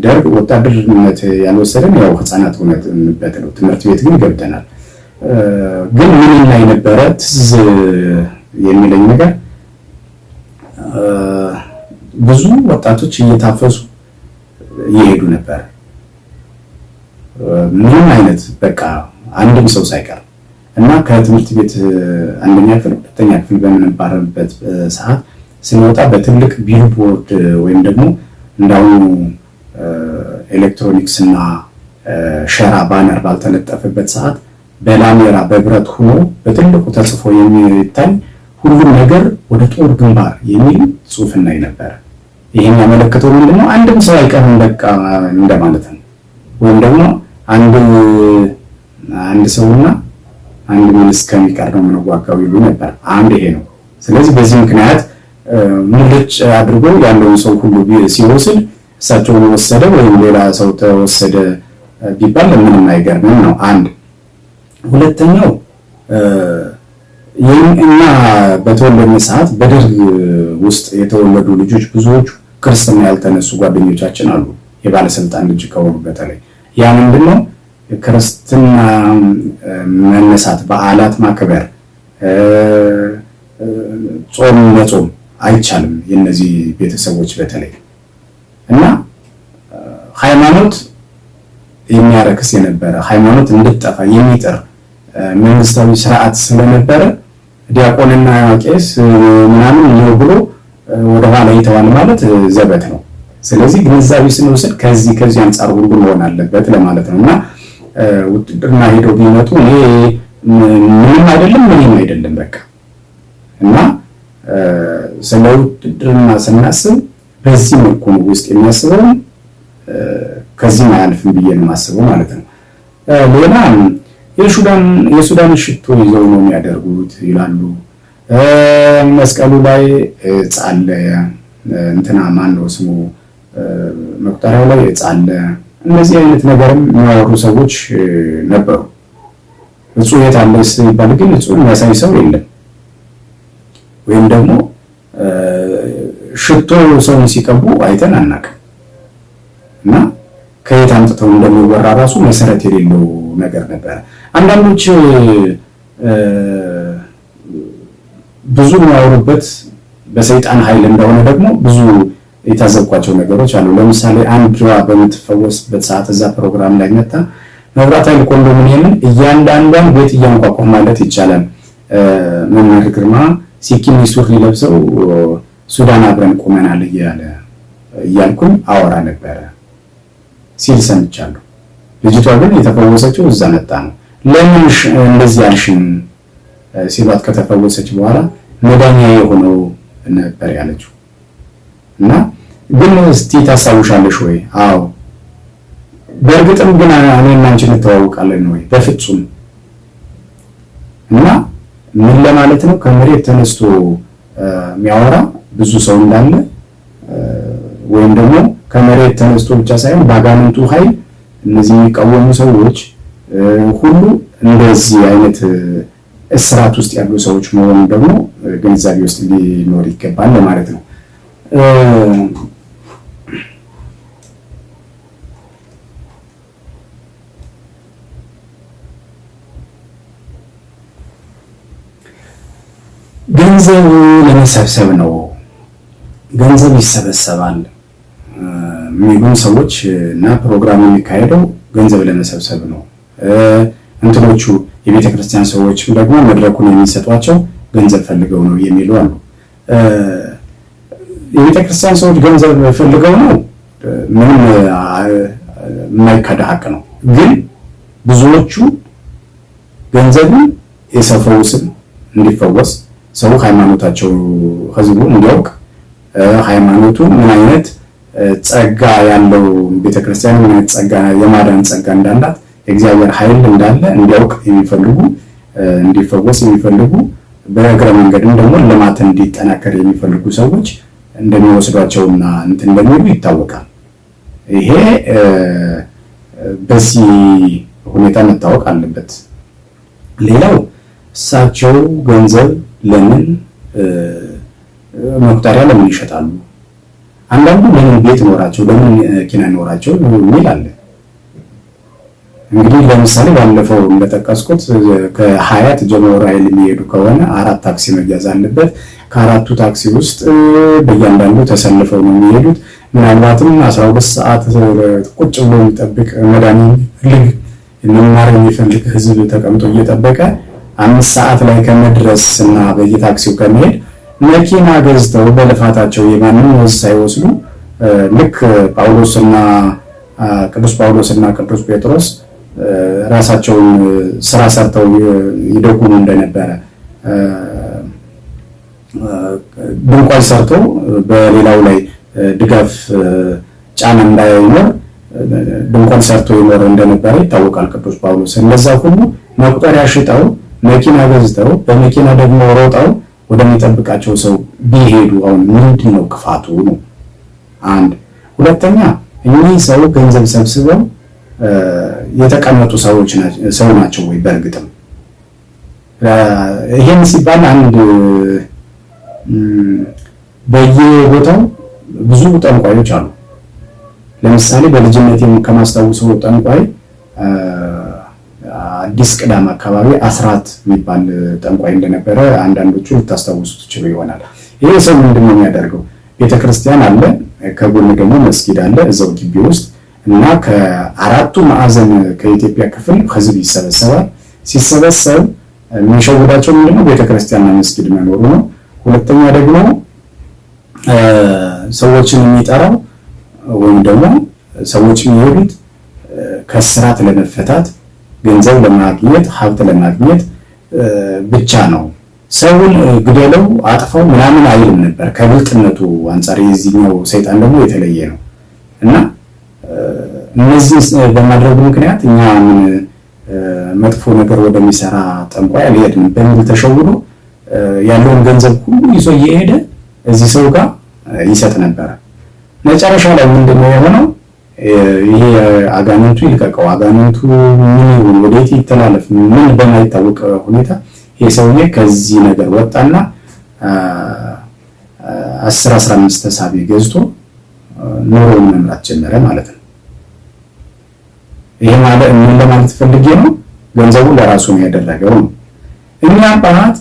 ደርግ ወታደርነት ያልወሰደን ያው ህፃናት ሆነንበት ነው። ትምህርት ቤት ግን ገብተናል። ግን ምን ላይ ነበረ ትዝ የሚለኝ ነገር ብዙ ወጣቶች እየታፈሱ እየሄዱ ነበር። ምንም አይነት በቃ አንድም ሰው ሳይቀር እና ከትምህርት ቤት አንደኛ ክፍል ሁለተኛ ክፍል በምንባረበት ሰዓት ስንወጣ በትልቅ ቢልቦርድ ወይም ደግሞ እንዳው ኤሌክትሮኒክስ እና ሸራ ባነር ባልተለጠፈበት ሰዓት በላሜራ በብረት ሆኖ በትልቁ ተጽፎ የሚታይ ሁሉም ነገር ወደ ጦር ግንባር የሚል ጽሑፍ እናይ ነበር። ይሄን ያመለከተው ምንድነው? አንድም ሰው አይቀርም በቃ እንደማለት ነው። ወይም ደግሞ አንድ ሰውና አንድ ምን እስከሚቀር ነው የምንዋጋው ይሉ ነበር። አንድ ይሄ ነው። ስለዚህ በዚህ ምክንያት ሙልጭ አድርጎ ያለውን ሰው ሁሉ ሲወስድ እሳቸው ወሰደ ወይም ሌላ ሰው ተወሰደ ቢባል ምንም አይገርምም ነው አንድ። ሁለተኛው እኛ በተወለድን ሰዓት በደርግ ውስጥ የተወለዱ ልጆች ብዙዎቹ ክርስትና ያልተነሱ ጓደኞቻችን አሉ። የባለስልጣን ልጅ ከሆኑ በተለይ ያ ምንድነው ክርስትና መነሳት፣ በዓላት ማክበር፣ ጾም መጾም አይቻልም የነዚህ ቤተሰቦች በተለይ እና ሃይማኖት የሚያረክስ የነበረ ሃይማኖት እንድትጠፋ የሚጥር መንግስታዊ ስርዓት ስለነበረ ዲያቆንና ቄስ ምናምን ነው ብሎ ወደ ኋላ ይተዋል ማለት ዘበት ነው። ስለዚህ ግንዛቤ ስንወስድ ከዚህ አንጻር ሁሉ መሆን አለበት ለማለት ነውና ውትድርና ሄደው ቢመጡ እኔ ምንም አይደለም በቃ እና ስለ ውትድርና ስናስብ በዚህ መልኩ ነው ውስጥ የሚያስበው ከዚህ ማያልፍም ብዬ ነው የማስበው ማለት ነው። ሌላ የሱዳን ሽቶ ይዘው ነው የሚያደርጉት ይላሉ። መስቀሉ ላይ ጻለ እንትና ማን ነው ስሙ መቁጠሪያው ላይ ጻለ እነዚህ አይነት ነገርም የሚያወሩ ሰዎች ነበሩ። እጹብ የት አለ ሲባል ግን እጹብ የሚያሳይ ሰው የለም። ወይም ደግሞ ሽቶ ሰውን ሲቀቡ አይተን አናውቅም። እና ከየት አምጥተው እንደሚወራ ራሱ መሰረት የሌለው ነገር ነበር። አንዳንዶች ብዙ የሚያወሩበት በሰይጣን ኃይል እንደሆነ ደግሞ ብዙ የታዘብኳቸው ነገሮች አሉ። ለምሳሌ አንዷ በምትፈወስበት ሰዓት እዛ ፕሮግራም ላይ መጣ መብራት ኃይል ኮንዶሚኒየምን እያንዳንዷን ቤት እያንኳኳ ማለት ይቻላል መምህር ግርማ ሲኪኒ ሱሪ ለብሰው ሱዳን አብረን ቆመናል እያልኩኝ አወራ ነበረ ሲል ሰምቻለሁ። ልጅቷ ግን የተፈወሰችው እዛ መጣ ነው። ለምን እንደዚህ ያልሽኝ ሲሏት ከተፈወሰች በኋላ መዳኛ የሆነው ነበር ያለችው። እና ግን እስቲ ታስታውሻለሽ ወይ? አዎ። በእርግጥም ግን እኔና አንቺ እንተዋወቃለን ወይ? በፍጹም። እና ምን ለማለት ነው? ከመሬት ተነስቶ የሚያወራ ብዙ ሰው እንዳለ ወይም ደግሞ ከመሬት ተነስቶ ብቻ ሳይሆን በአጋንንቱ ኃይል እነዚህ የሚቃወሙ ሰዎች ሁሉ እንደዚህ አይነት እስራት ውስጥ ያሉ ሰዎች መሆኑ ደግሞ ግንዛቤ ውስጥ ሊኖር ይገባል ለማለት ነው። ገንዘብ ለመሰብሰብ ነው፣ ገንዘብ ይሰበሰባል የሚሉን ሰዎች እና ፕሮግራሙ የሚካሄደው ገንዘብ ለመሰብሰብ ነው። እንትኖቹ የቤተ ክርስቲያን ሰዎች ደግሞ መድረኩን የሚሰጧቸው ገንዘብ ፈልገው ነው የሚሉ አሉ። የቤተ ክርስቲያን ሰዎች ገንዘብ ፈልገው ነው ምንም የማይካድ ሀቅ ነው። ግን ብዙዎቹ ገንዘብን የሰው ፈውስን እንዲፈወስ ሰው ሃይማኖታቸው ህዝቡ እንዲያውቅ ሃይማኖቱ ምን አይነት ጸጋ ያለው ቤተክርስቲያን ምን አይነት ጸጋ የማዳን ጸጋ እንዳላት የእግዚአብሔር ኃይል እንዳለ እንዲያውቅ የሚፈልጉ እንዲፈወስ የሚፈልጉ በእግረ መንገድም ደግሞ ልማት እንዲጠናከር የሚፈልጉ ሰዎች እንደሚወስዷቸውና እንትን እንደሚሉ ይታወቃል። ይሄ በዚህ ሁኔታ መታወቅ አለበት። ሌላው እሳቸው ገንዘብ ለምን መቁጠሪያ ለምን ይሸጣሉ? አንዳንዱ ለምን ቤት ኖራቸው ለምን መኪና ኖራቸው የሚል አለ። እንግዲህ ለምሳሌ ባለፈው እንደጠቀስኩት ከሀያት ጀምሮ ራይል የሚሄዱ ከሆነ 4 ታክሲ መያዝ አለበት። ከአራቱ ታክሲ ውስጥ በእያንዳንዱ ተሰልፈው ነው የሚሄዱት። ምናልባትም 12 ሰዓት ቁጭ ብሎ የሚጠብቅ መድኃኒት መማር የሚፈልግ ህዝብ ተቀምጦ እየጠበቀ 5 ሰዓት ላይ ከመድረስ እና በየታክሲው ከመሄድ መኪና ገዝተው በልፋታቸው የማንም ወዝ ሳይወስዱ ልክ ቅዱስ ጳውሎስና ቅዱስ ጴጥሮስ ራሳቸውን ስራ ሰርተው ይደጉሙ እንደነበረ ድንኳን ሰርተው በሌላው ላይ ድጋፍ ጫና እንዳይኖር ድንኳን ሰርተው ይኖር እንደነበረ ይታወቃል ቅዱስ ጳውሎስ። እንደዛ ሁሉ መቁጠሪያ ሽጠው መኪና ገዝተው በመኪና ደግሞ ሮጠው ወደሚጠብቃቸው ሰው ቢሄዱ አሁን ምንድነው ክፋቱ ነው? አንድ ሁለተኛ እኚህ ሰው ገንዘብ ሰብስበው የተቀመጡ ሰው ናቸው ወይ? በእርግጥም ይሄን ሲባል አንድ በየቦታው ብዙ ጠንቋዮች አሉ። ለምሳሌ በልጅነት ከማስታወሰው ጠንቋይ አዲስ ቅዳም አካባቢ አስራት የሚባል ጠንቋይ እንደነበረ አንዳንዶቹ ልታስታውሱ ትችሉ ይሆናል። ይሄ ሰው ምንድነው የሚያደርገው? ቤተክርስቲያን አለ፣ ከጎን ደግሞ መስጊድ አለ እዛው ግቢ ውስጥ እና ከአራቱ ማዕዘን ከኢትዮጵያ ክፍል ህዝብ ይሰበሰባል። ሲሰበሰብ የሚሸውዳቸው ምንድነው? ቤተክርስቲያንና መስጊድ መኖሩ ነው። ሁለተኛ ደግሞ ሰዎችን የሚጠራው ወይም ደግሞ ሰዎች የሚሄዱት ከስራት ለመፈታት ገንዘብ ለማግኘት ሀብት ለማግኘት ብቻ ነው። ሰውን ግደለው አጥፋው ምናምን አይልም ነበር። ከብልጥነቱ አንፃር የዚህኛው ሰይጣን ደግሞ የተለየ ነው እና እነዚህ በማድረጉ ምክንያት እኛ መጥፎ ነገር ወደሚሰራ ጠንቋይ አልሄድም በሚል ተሸውዶ ያለውን ገንዘብ ሁሉ ይዞ እየሄደ እዚህ ሰው ጋር ይሰጥ ነበር። መጨረሻ ላይ ምንድነው የሆነው? ይሄ አጋንንቱ ይልቀቀው፣ አጋንንቱ ምን ይሁን ወዴት ይተላለፍ ምን በማይታወቅ ሁኔታ ይሄ ሰውዬ ከዚህ ነገር ወጣና 10-15 ተሳቢ ገዝቶ ኑሮውን መምራት ጀመረ ማለት ነው። ይሄ ማለት ምን ለማለት ፈልጌ ነው? ገንዘቡን ለራሱ ነው ያደረገው ነው። እኛ አባት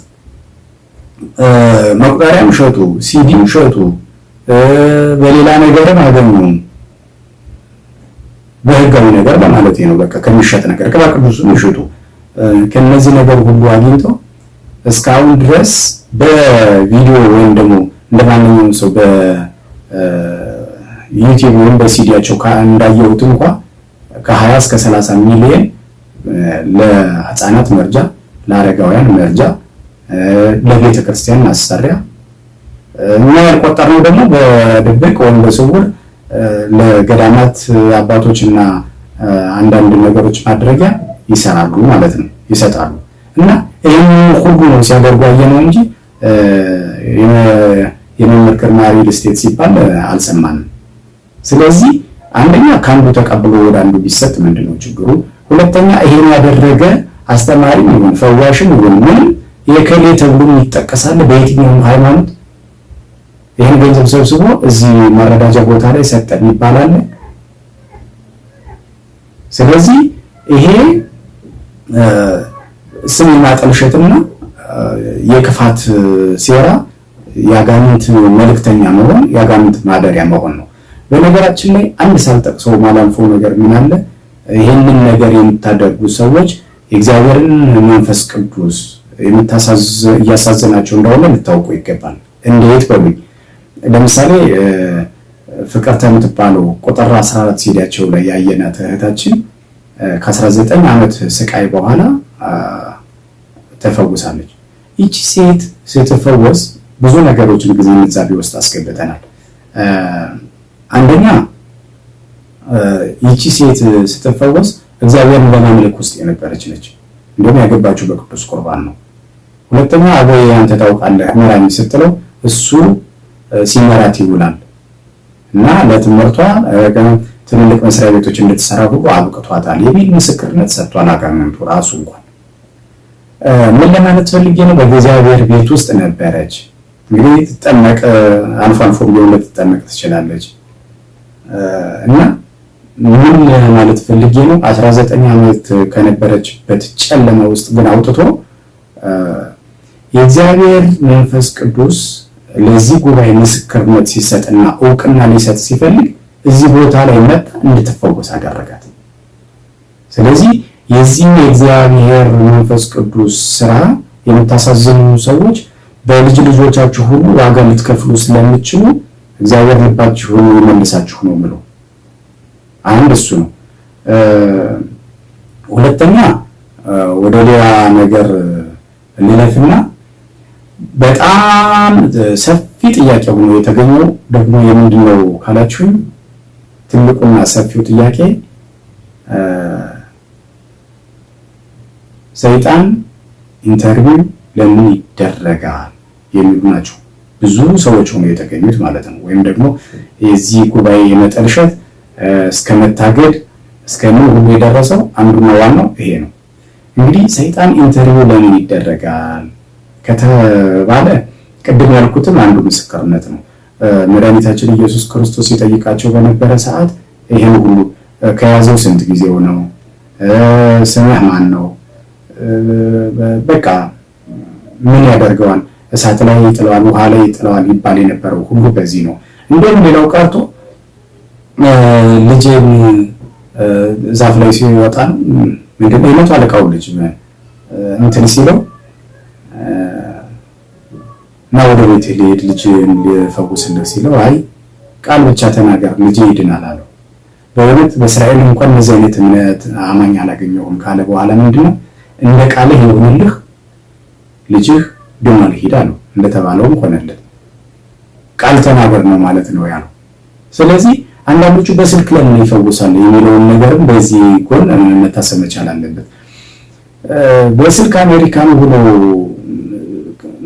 መቁጠሪያም ሸጡ፣ ሲዲም ሸጡ፣ በሌላ ነገርም አገኙ። በህጋዊ ነገር በማለት ነው። በቃ ከሚሸጥ ነገር ቅባ ቅዱስም ይሸጡ። ከነዚህ ነገር ሁሉ አግኝተው እስካሁን ድረስ በቪዲዮ ወይም ደግሞ እንደማንኛውም ሰው በዩቲዩብ ወይም በሲዲያቸው እንዳየሁት እንኳን ከ20 እስከ 30 ሚሊዮን ለህፃናት መርጃ፣ ለአረጋውያን መርጃ፣ ለቤተ ክርስቲያን ማሰሪያ እኛ ያልቆጠርነው ደግሞ በድብቅ ወይም በስውር ለገዳማት አባቶችና አንዳንድ ነገሮች ማድረጊያ ይሰራሉ ማለት ነው፣ ይሰጣሉ። እና ይሄን ሁሉ ነው ሲያደርጉ አየነው እንጂ የመምህር ግርማ ሪል ስቴት ሲባል አልሰማንም። ስለዚህ አንደኛ ከአንዱ ተቀብሎ ወደ አንዱ ቢሰጥ ምንድነው ችግሩ? ሁለተኛ ይሄን ያደረገ አስተማሪም ይሁን ፈዋሽም ይሁን ምንም የከሌ ተብሎ ይጠቀሳል በየትኛውም ሃይማኖት። ይሄን ገንዘብ ሰብስቦ እዚህ መረዳጃ ቦታ ላይ ሰጠን ይባላል። ስለዚህ ይሄ ስም ማጠልሸትና የክፋት ሴራ ያጋንንት መልእክተኛ መሆን ያጋንንት ማደሪያ መሆን ነው። በነገራችን ላይ አንድ ሳልጠቅሰው ማላልፈው ነገር ምን አለ? ይሄንን ነገር የምታደርጉ ሰዎች የእግዚአብሔርን መንፈስ ቅዱስ እያሳዘናቸው እንደሆነ ልታውቁ ይገባል። እንዴት በሉኝ። ለምሳሌ ፍቅርተ የምትባለው ቁጥር 14 ሲዲያቸው ላይ ያየናት እህታችን ከ19 ዓመት ስቃይ በኋላ ተፈውሳለች። ይቺ ሴት ስትፈወስ ብዙ ነገሮችን ጊዜ ግንዛቤ ውስጥ አስገብተናል። አንደኛ ይቺ ሴት ስትፈወስ እግዚአብሔርን በማምለክ ውስጥ የነበረች ነች። እንደውም ያገባችው በቅዱስ ቁርባን ነው። ሁለተኛ አበይ አንተ ታውቃለህ ምራኝ ስትለው እሱ ሲመራት ይውላል እና ለትምህርቷ ትልልቅ መስሪያ ቤቶች እንድትሰራ ሁሉ አብቅቷታል የሚል ምስክርነት ሰጥቷል። አጋንንቱ ራሱ እንኳን ምን ለማለት ፈልጌ ነው? በእግዚአብሔር ቤት ውስጥ ነበረች። እንግዲህ ትጠመቅ አልፎ አልፎ ቢሆን ልትጠመቅ ትችላለች። እና ምን ማለት ፈልጌ ነው? 19 ዓመት ከነበረችበት ጨለማ ውስጥ ግን አውጥቶ የእግዚአብሔር መንፈስ ቅዱስ ለዚህ ጉባኤ ምስክርነት ሲሰጥና እውቅና ሊሰጥ ሲፈልግ እዚህ ቦታ ላይ መጣ እንድትፈወስ አደረጋት። ስለዚህ የዚህ የእግዚአብሔር መንፈስ ቅዱስ ስራ የምታሳዝኑ ሰዎች በልጅ ልጆቻችሁ ሁሉ ዋጋ ልትከፍሉ ስለምትችሉ እግዚአብሔር ልባችሁን ይመልሳችሁ ነው የምለው። አንድ እሱ ነው። ሁለተኛ ወደ ሌላ ነገር ልለፍና በጣም ሰፊ ጥያቄ ሆኖ የተገኘው ደግሞ የምንድነው ካላችሁ ትልቁና ሰፊው ጥያቄ ሰይጣን ኢንተርቪው ለምን ይደረጋል የሚሉ ናቸው። ብዙ ሰዎች ሆኖ የተገኙት ማለት ነው። ወይም ደግሞ የዚህ ጉባኤ የመጠልሸት እስከ መታገድ እስከ ምን ሁሉ የደረሰው አንዱና ዋናው ይሄ ነው። እንግዲህ ሰይጣን ኢንተርቪው ለምን ይደረጋል ከተባለ ቅድም ያልኩትም አንዱ ምስክርነት ነው። መድኃኒታችን ኢየሱስ ክርስቶስ ሲጠይቃቸው በነበረ ሰዓት ይሄን ሁሉ ከያዘው ስንት ጊዜው ነው? ስምህ ማን ነው? በቃ ምን ያደርገዋል? እሳት ላይ ይጥለዋል፣ ውሃ ላይ ይጥለዋል ይባል የነበረው ሁሉ በዚህ ነው። እንደውም ሌላው ቀርቶ ልጄን ዛፍ ላይ ሲወጣ ምንድነው የመቶ አለቃው ልጅ እንትን ሲለው እና ወደ ቤት ሊሄድ ልጅን ሊፈውስልህ ሲለው አይ ቃል ብቻ ተናገር ልጅ ይድናል አለው። በእውነት በእስራኤል እንኳን እንደዚህ አይነት እምነት አማኝ አላገኘሁም ካለ በኋላ ምንድነው እንደ ቃልህ ይሁንልህ ልጅህ ድኗል ሂድ አለው። እንደተባለውም ሆነለት። ቃል ተናገር ነው ማለት ነው ያለው። ስለዚህ አንዳንዶቹ በስልክ ለምን ይፈውሳል የሚለውን ነገርም በዚህ ጎን መታሰብ መቻል አለበት። በስልክ አሜሪካን ሆኖ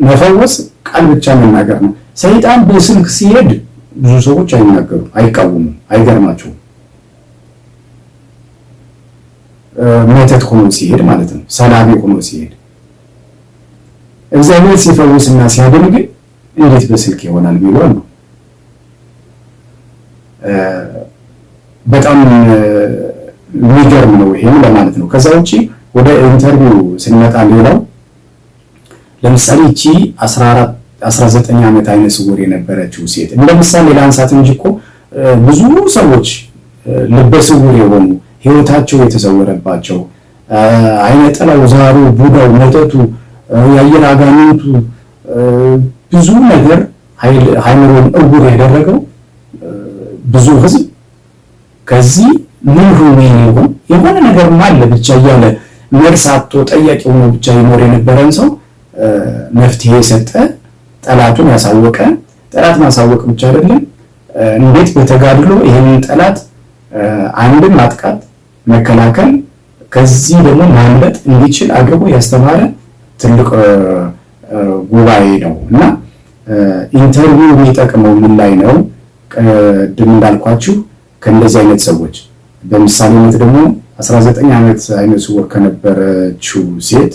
መፈወስ ቃል ብቻ መናገር ነው። ሰይጣን በስልክ ሲሄድ ብዙ ሰዎች አይናገሩም፣ አይቃወሙም፣ አይገርማቸውም። መተት ሆኖ ሲሄድ ማለት ነው፣ ሰላቢ ሆኖ ሲሄድ። እግዚአብሔር ሲፈውስና ሲያድን ግን እንዴት በስልክ ይሆናል ቢሉ አሉ። በጣም የሚገርም ነው ይሄም ለማለት ነው። ከዛ ውጪ ወደ ኢንተርቪው ስንመጣ ሌላው ለምሳሌ እቺ 19 ዓመት አይነ ስውር የነበረችው ሴት እንደ ምሳሌ ላንሳት እንጂ እኮ ብዙ ሰዎች ልበ ስውር የሆኑ ህይወታቸው የተሰወረባቸው አይነ ጥላው፣ ዛሩ፣ ቡዳው፣ መተቱ፣ የአየር አጋንንቱ ብዙ ነገር ሃይምሮን እውር ያደረገው ብዙ ህዝብ ከዚህ ምን ሆነ የሆነ ነገር ማለ ብቻ እያለ መልስ አጥቶ ጠያቂ ሆኖ ብቻ ይኖር የነበረን ሰው መፍትሄ ሰጠ፣ ጠላቱን ያሳወቀ። ጠላት ማሳወቅ ብቻ አይደለም፣ እንዴት በተጋድሎ ይሄንን ጠላት አንድን ማጥቃት፣ መከላከል፣ ከዚህ ደግሞ ማምለጥ እንዲችል አድርጎ ያስተማረ ትልቅ ጉባኤ ነው እና ኢንተርቪው የሚጠቅመው ምን ላይ ነው? ቅድም እንዳልኳችሁ ከእንደዚህ አይነት ሰዎች በምሳሌነት ደግሞ 19 ዓመት አይነ ስውር ከነበረችው ሴት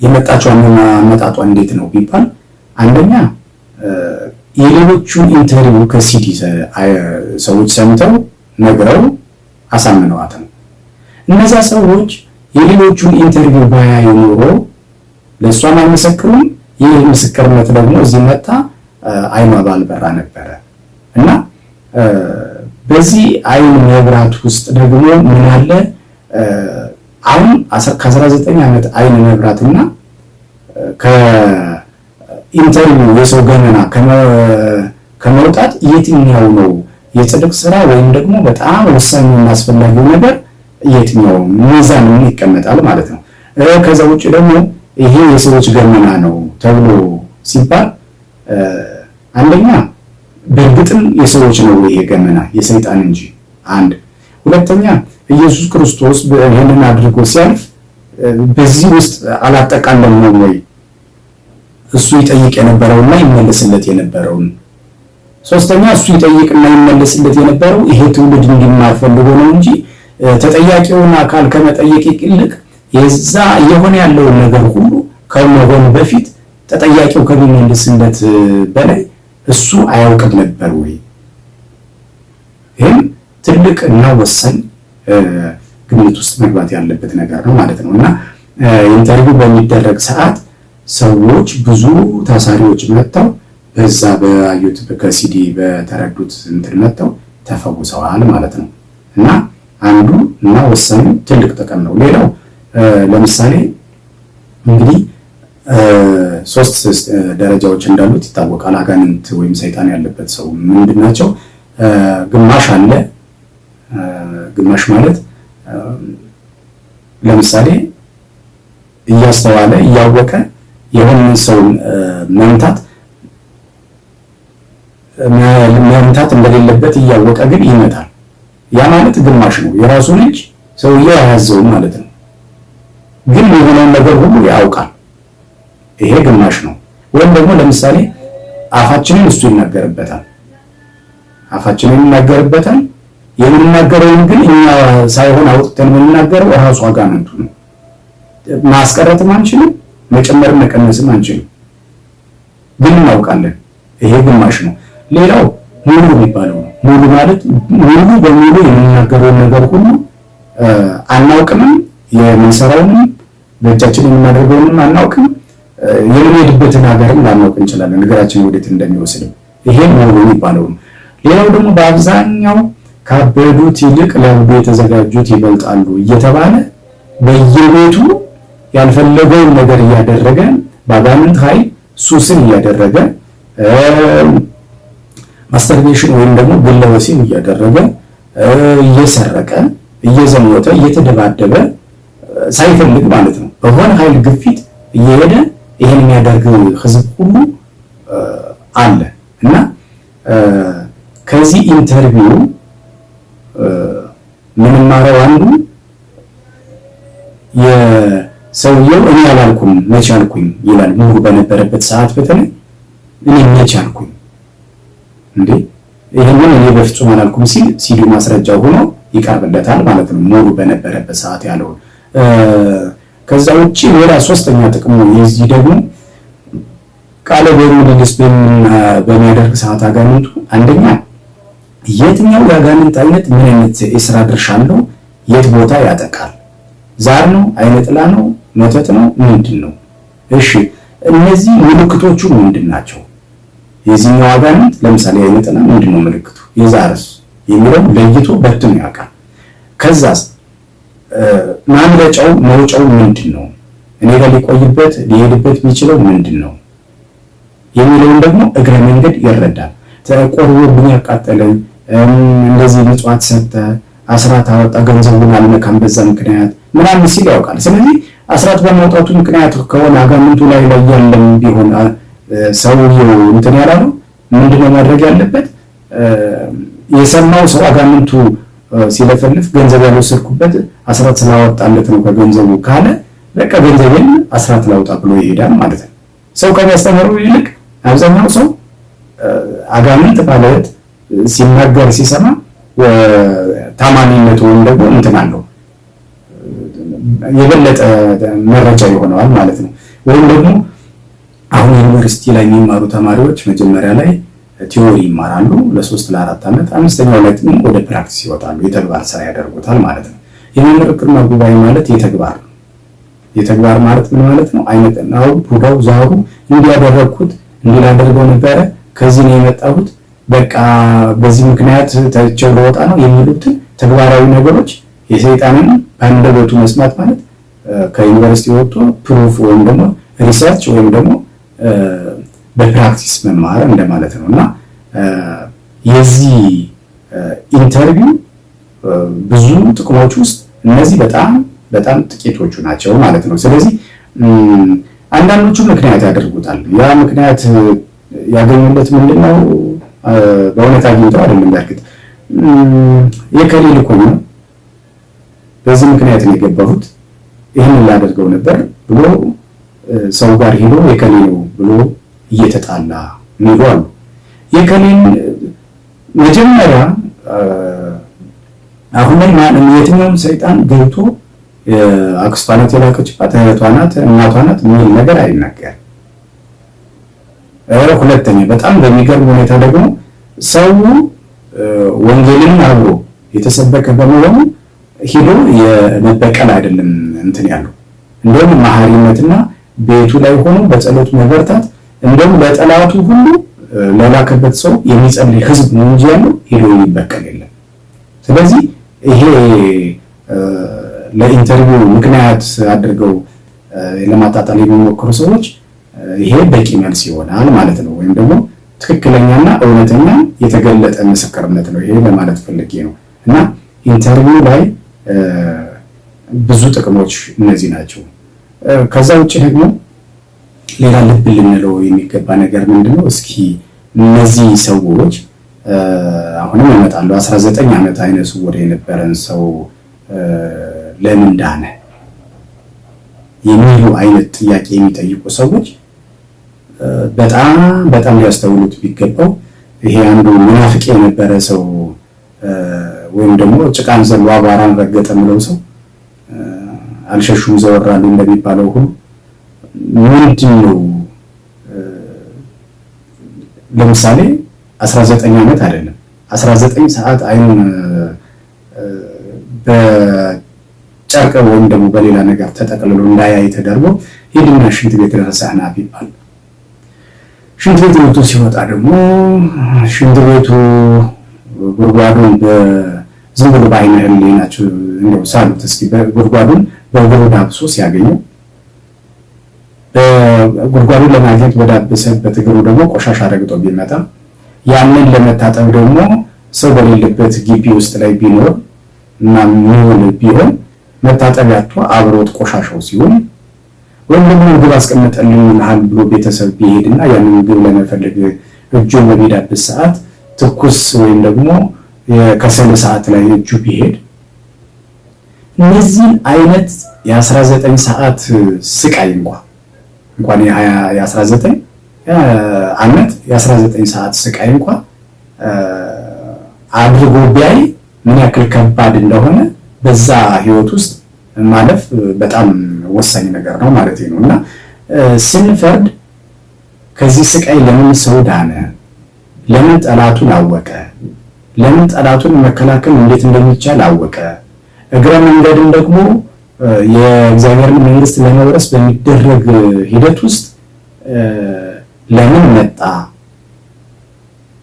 የመጣችው አመጣጧ እንዴት ነው ቢባል አንደኛ የሌሎቹን ኢንተርቪው ከሲዲ ሰዎች ሰምተው ነግረው አሳምነዋት ነው። እነዛ ሰዎች የሌሎቹን ኢንተርቪው ባያዩ ኖሮ ለእሷም አይመሰክሩም። ይህ ምስክርነት ደግሞ እዚህ መጣ አይኗ ባልበራ ነበረ እና በዚህ አይን መብራት ውስጥ ደግሞ ምን አለ? አሁን ከ19 ዓመት አይን መብራትና ከኢንተርቪው የሰው ገመና ከመውጣት የትኛው ነው የጽድቅ ስራ ወይም ደግሞ በጣም ወሳኝ እና አስፈላጊው ነገር የትኛው ሚዛን ይቀመጣል ማለት ነው። ከዛ ውጭ ደግሞ ይሄ የሰዎች ገመና ነው ተብሎ ሲባል አንደኛ በእርግጥም የሰዎች ነው ይሄ ገመና የሰይጣን እንጂ አንድ። ሁለተኛ ኢየሱስ ክርስቶስ ይሄንን አድርጎ ሲያልፍ በዚህ ውስጥ አላጠቃለም ነው ወይ እሱ ይጠይቅ የነበረውና ይመለስለት የነበረውን። ሶስተኛ እሱ ይጠይቅና ይመለስለት የነበረው ይሄ ትውልድ እንዲማር ፈልጎ ነው እንጂ ተጠያቂውን አካል ከመጠየቅ ይልቅ የዛ የሆነ ያለውን ነገር ሁሉ ከመሆኑ በፊት ተጠያቂው ከሚመልስለት በላይ እሱ አያውቅም ነበር ወይ? ይህም ትልቅ እና ወሳኝ ግምት ውስጥ መግባት ያለበት ነገር ነው ማለት ነው እና ኢንተርቪው በሚደረግ ሰዓት ሰዎች ብዙ ታሳሪዎች መጥተው በዛ በአዩት ከሲዲ በተረዱት እንትን መጥተው ተፈውሰዋል ማለት ነው እና አንዱ እና ወሳኙ ትልቅ ጥቅም ነው። ሌላው ለምሳሌ እንግዲህ 3 ደረጃዎች እንዳሉት ይታወቃል። አጋንንት ወይም ሰይጣን ያለበት ሰው ምንድናቸው? ግማሽ አለ። ግማሽ ማለት ለምሳሌ እያስተዋለ እያወቀ የሆነ ሰው መምታት እንደሌለበት እያወቀ ግን ይመታል። ያ ማለት ግማሽ ነው። የራሱ ልጅ ሰውየው አያዘውም ማለት ነው፣ ግን የሆነውን ነገር ሁሉ ያውቃል። ይሄ ግማሽ ነው። ወይም ደግሞ ለምሳሌ አፋችንን እሱ ይናገርበታል፣ አፋችንን ይናገርበታል። የምንናገረውን ግን እኛ ሳይሆን አውጥተን የምንናገረው ራሱ አጋንንቱ ነው። ማስቀረትም አንችልም፣ መጨመርም መቀነስም አንችልም፣ ግን እናውቃለን። ይሄ ግማሽ ነው። ሌላው ሙሉ የሚባለው ነው። ሙሉ ማለት ሙሉ በሙሉ የምንናገረውን ነገር ሁሉ አናውቅም፣ የምንሰራውንም በእጃችን የምናደርገውንም አናውቅም፣ የምንሄድበትን ሀገርም ላናውቅ እንችላለን፣ ነገራችን ወዴት እንደሚወስድም። ይሄ ሙሉ የሚባለው ነው። ሌላው ደግሞ በአብዛኛው ካበዱት ይልቅ ለእብዱ የተዘጋጁት ይበልጣሉ እየተባለ በየቤቱ ያልፈለገውን ነገር እያደረገ በአጋንንት ኃይል ሱስን እያደረገ ማስተርቤሽን ወይም ደግሞ ግለ ወሲብ እያደረገ እየሰረቀ እየዘሞተ እየተደባደበ ሳይፈልግ ማለት ነው በሆነ ኃይል ግፊት እየሄደ ይሄን የሚያደርግ ህዝብ ሁሉ አለ እና ከዚህ ኢንተርቪው ምንማረው አንዱ የሰውየው እኔ አላልኩም መቼ አልኩኝ ይላል። ሙሉ በነበረበት ሰዓት በተለይ እኔ መቼ አልኩኝ እንዴ ይሄንን እኔ በፍጹም አላልኩም ሲል ማስረጃ ሆኖ ይቀርብለታል ማለት ነው ሙሉ በነበረበት ሰዓት ያለውን። ከዛ ውጪ ሌላ ሶስተኛ ጥቅሙ የዚህ ደግሞ ቃለ ምልልስ በሚያደርግ ሰዓት አጋንንቱ አንደኛ የትኛው የአጋንንት አይነት ምን አይነት የስራ ድርሻ አለው፣ የት ቦታ ያጠቃል፣ ዛር ነው፣ አይነ ጥላ ነው፣ መተት ነው፣ ምንድን ነው? እሺ እነዚህ ምልክቶቹ ምንድን ናቸው? የዚህኛው አጋንንት ለምሳሌ አይነ ጥላ ምንድን ነው ምልክቱ፣ የዛርስ የሚለው ለይቶ በትኑ ያውቃል። ከዛስ ማምለጫው መውጫው ምንድን ነው፣ እኔ ጋር ሊቆይበት ሊሄድበት የሚችለው ምንድን ነው የሚለውን ደግሞ እግረ መንገድ ይረዳል። ተቆርቦብኝ ያቃጠለኝ እንደዚህ ምጽዋት ሰጠ፣ አስራት አወጣ፣ ገንዘቡን አልነካም በዛ ምክንያት ምናምን ሲል ያውቃል። ስለዚህ አስራት በማውጣቱ ምክንያት ከሆነ አጋንንቱ ላይ ያለም ቢሆን ሰውየው እንትን ያላለው ምንድነው ማድረግ ያለበት? የሰማው ሰው አጋንንቱ ሲለፈልፍ ገንዘብ ያልወሰድኩበት አስራት ስላወጣለት ነው ከገንዘቡ ካለ በቃ ገንዘቤን አስራት ላውጣ ብሎ ይሄዳል ማለት ነው። ሰው ከሚያስተምረው ይልቅ አብዛኛው ሰው አጋንንት ማለት ሲናገር ሲሰማ ታማኝነት ወይም ደግሞ እንትን አለው የበለጠ መረጃ ይሆነዋል ማለት ነው። ወይም ደግሞ አሁን ዩኒቨርሲቲ ላይ የሚማሩ ተማሪዎች መጀመሪያ ላይ ቲዮሪ ይማራሉ ለ3 ለ4 ዓመት፣ አምስተኛው ላይ ግን ወደ ፕራክቲስ ይወጣሉ፣ የተግባር ስራ ያደርጉታል ማለት ነው። የመምህር ጉባኤ ማለት የተግባር ነው። የተግባር ማለት ምን ማለት ነው? አይነጥናው ቡዳው ዛሩ እንዲያደረኩት እንዲላደርገው ነበረ፣ ከዚህ ነው የመጣሁት፣ በቃ በዚህ ምክንያት ተጨው ለወጣ ነው የሚሉትን ተግባራዊ ነገሮች የሰይጣንን ባንደበቱ መስማት ማለት ከዩኒቨርሲቲ ወጥቶ ፕሩፍ ወይም ደግሞ ሪሰርች ወይም ደግሞ በፕራክቲስ መማር እንደማለት ነው። እና የዚህ ኢንተርቪው ብዙ ጥቅሞች ውስጥ እነዚህ በጣም ጥቂቶቹ ናቸው ማለት ነው። ስለዚህ አንዳንዶቹ ምክንያት ያደርጉታል። ያ ምክንያት ያገኙለት ምንድነው? በእውነት አግኝተው አይደለም። በእርግጥ የከሌል እኮ ነው በዚህ ምክንያት ነው የገባሁት ይህንን ላደርገው ነበር ብሎ ሰው ጋር ሄዶ የከሌ ነው ብሎ እየተጣላ ነው አሉ። የከሌን መጀመሪያ አሁን ላይ ማንም የትኛውም ሰይጣን ገብቶ አክስቷ ናት የላከችባት እህቷ ናት እናቷ ናት የሚል ነገር አይናገርም። ሁለተኛ በጣም በሚገርም ሁኔታ ደግሞ ሰው ወንጌልን አብሮ የተሰበከ በመሆኑ ሄዶ የመበቀል አይደለም እንትን ያለው እንደውም መሐሪነትና ቤቱ ላይ ሆኖ በጸሎት መበርታት እንደውም ለጠላቱ ሁሉ ለላከበት ሰው የሚጸልይ ህዝብ ነው እንጂ ያለው ሄዶ የሚበቀል የለም። ስለዚህ ይሄ ለኢንተርቪው ምክንያት አድርገው ለማጣጣል የሚሞክሩ ሰዎች ይሄ በቂ መልስ ይሆናል ማለት ነው። ወይም ደግሞ ትክክለኛና እውነተኛ የተገለጠ ምስክርነት ነው ይሄ ለማለት ፈልጌ ነው። እና ኢንተርቪው ላይ ብዙ ጥቅሞች እነዚህ ናቸው። ከዛ ውጭ ደግሞ ሌላ ልብ ልንለው የሚገባ ነገር ምንድነው? እስኪ እነዚህ ሰዎች አሁንም እመጣለሁ 19 ዓመት አይነ ስውር የነበረን ሰው ለምን ዳነ የሚሉ አይነት ጥያቄ የሚጠይቁ ሰዎች በጣም ሊያስተውሉት ቢገባው ይሄ አንዱ ሙናፊቅ የነበረ ሰው ወይም ደግሞ ጭቃን ዘሎ አቧራን ረገጠ ምለው ሰው አልሸሹም ዘወራሉ እንደሚባለው ሁሉ ምንድነው? ለምሳሌ 19 ዓመት አይደለም 19 ሰዓት አይኑን በጨርቅ ወይም ደግሞ በሌላ ነገር ተጠቅልሎ እንዳያይ ተደርጎ ሄድና ሽንት ቤት ደረሰና ቢባል ሽንት ቤት ወጥቶ ሲወጣ ደግሞ ሽንት ቤቱ ጉድጓዱን በዝም ብሎ በአይነ ህሊናቸው እንደው ሳሉት እስኪ ጉድጓዱን በእግሩ ዳብሶ ሲያገኘው ጉድጓዱን ለማግኘት በዳበሰበት እግሩ ደግሞ ቆሻሻ ረግጦ ቢመጣ ያንን ለመታጠብ ደግሞ ሰው በሌለበት ግቢ ውስጥ ላይ ቢኖር እና ምን ቢሆን መታጠቢያቱ አብሮት ቆሻሻው ሲሆን ወይም ደግሞ ምግብ አስቀምጠልኝ ብሎ ቤተሰብ ቢሄድና ያንን ምግብ ለመፈለግ እጁን በሚዳብስ ሰዓት ትኩስ ወይም ደግሞ የከሰል ሰዓት ላይ እጁ ቢሄድ እነዚህ አይነት የ19 ሰዓት ስቃይ እንኳን የ19 ዓመት የ19 ሰዓት ስቃይ እንኳን አድርጎ ቢያይ ምን ያክል ከባድ እንደሆነ በዛ ህይወት ውስጥ ማለፍ በጣም ወሳኝ ነገር ነው ማለት ነው። እና ስንፈርድ ከዚህ ስቃይ ለምን ሰው ዳነ? ለምን ጠላቱን አወቀ? ለምን ጠላቱን መከላከል እንዴት እንደሚቻል አወቀ? እግረ መንገድን ደግሞ የእግዚአብሔርን መንግስት ለመውረስ በሚደረግ ሂደት ውስጥ ለምን መጣ?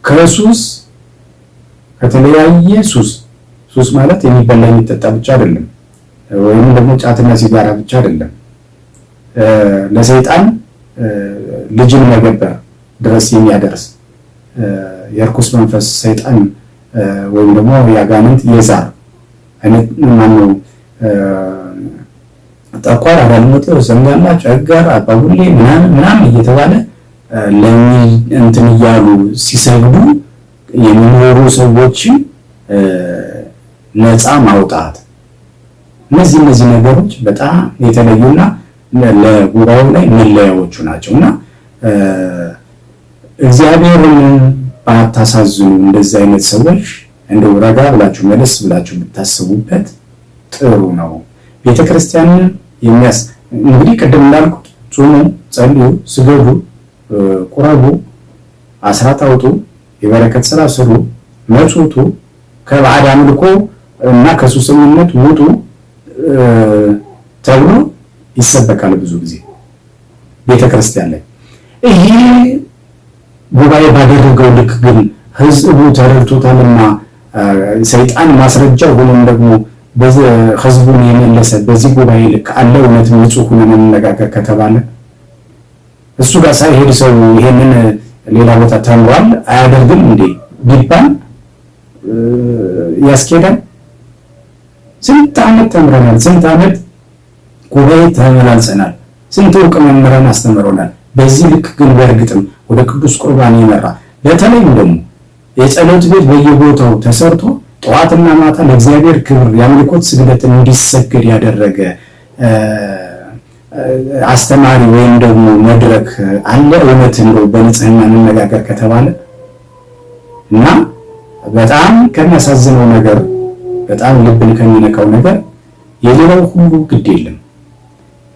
ከሱስ ከተለያየ ሱስ ማለት የሚበላ የሚጠጣ ብቻ አይደለም፣ ወይም ደግሞ ጫትና ሲጋራ ብቻ አይደለም። ለሰይጣን ልጅን መገበር ድረስ የሚያደርስ የርኩስ መንፈስ ሰይጣን ወይም ደግሞ ያጋንንት የዛር አይነት ማነው ጠቋር፣ አዳልሞቴ፣ ዘንጋላ፣ ጨጋር፣ አባቡሌ ምናምን እየተባለ እንትን እያሉ ሲሰግዱ የሚኖሩ ሰዎችን ነፃ ማውጣት፣ እነዚህ ነገሮች በጣም የተለዩና ለጉባኤው ላይ መለያዎቹ ናቸውና እግዚአብሔርን ባታሳዝኑ እንደዚህ አይነት ሰዎች እንደው ረጋ ብላችሁ መለስ ብላችሁ ብታስቡበት ጥሩ ነው። ቤተክርስቲያንን እንግዲህ ቅድም እንዳልኩት ጾሙ፣ ጸልዩ፣ ስገዱ፣ ቁረቡ፣ አስራት አውጡ፣ የበረከት ስራ ስሩ፣ መጽውቱ፣ ከባዕድ አምልኮ እና ከሱሰኝነት ውጡ ተብሎ ይሰበካል ብዙ ጊዜ ቤተክርስቲያን ላይ። ይሄ ጉባኤ ባደረገው ልክ ግን ህዝቡ ተረድቶታልና ሰይጣን ማስረጃ ሆኖም ደግሞ ህዝቡን የመለሰ በዚህ ጉባኤ ልክ አለ እውነት ንጹህ ሆነን እንነጋገር ከተባለ እሱ ጋር ሳይሄድ ሰው ይሄንን ሌላ ቦታ ተምሯል አያደርግም እንዴ ቢባል ያስኬዳል? ስንት ዓመት ተምረናል፣ ስንት ዓመት ጉባኤ ተመላልሰናል፣ ስንት ዕውቅ መምህራን አስተምረውናል። በዚህ ልክ ግን በእርግጥም ወደ ቅዱስ ቁርባን ይመራ በተለይም ደግሞ የጸሎት ቤት በየቦታው ተሰርቶ ጠዋትና ማታ ለእግዚአብሔር ክብር የአምልኮት ስግደትን እንዲሰገድ ያደረገ አስተማሪ ወይም ደግሞ መድረክ አለ እውነት እንደው በንጽህና እንነጋገር ከተባለ እና በጣም ከሚያሳዝነው ነገር በጣም ልብን ከሚነካው ነገር የሌላው ሁሉ ግድ የለም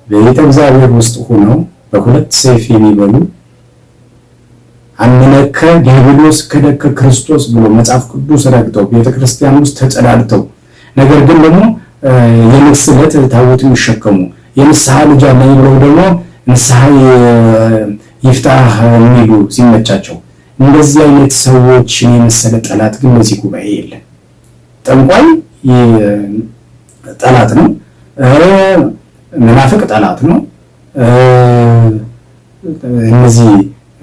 በቤተ እግዚአብሔር ውስጥ ሆነው በሁለት ሰይፍ የሚበሉ አመነከ ዲያብሎስ ከደከ ክርስቶስ ብሎ መጽሐፍ ቅዱስ ረግጠው ቤተክርስቲያን ውስጥ ተጸዳድተው ነገር ግን ደግሞ የንስሐት ታቦት የሚሸከሙ የንስሐ ልጅ አለኝ ብለው ደግሞ ንስሐ ይፍታህ የሚሉ ሲመቻቸው እንደዚህ አይነት ሰዎችን የመሰለ ጠላት ግን በዚህ ጉባኤ የለም። ጠንቋይ ጠላት ነው፣ መናፍቅ ጠላት ነው። እነዚህ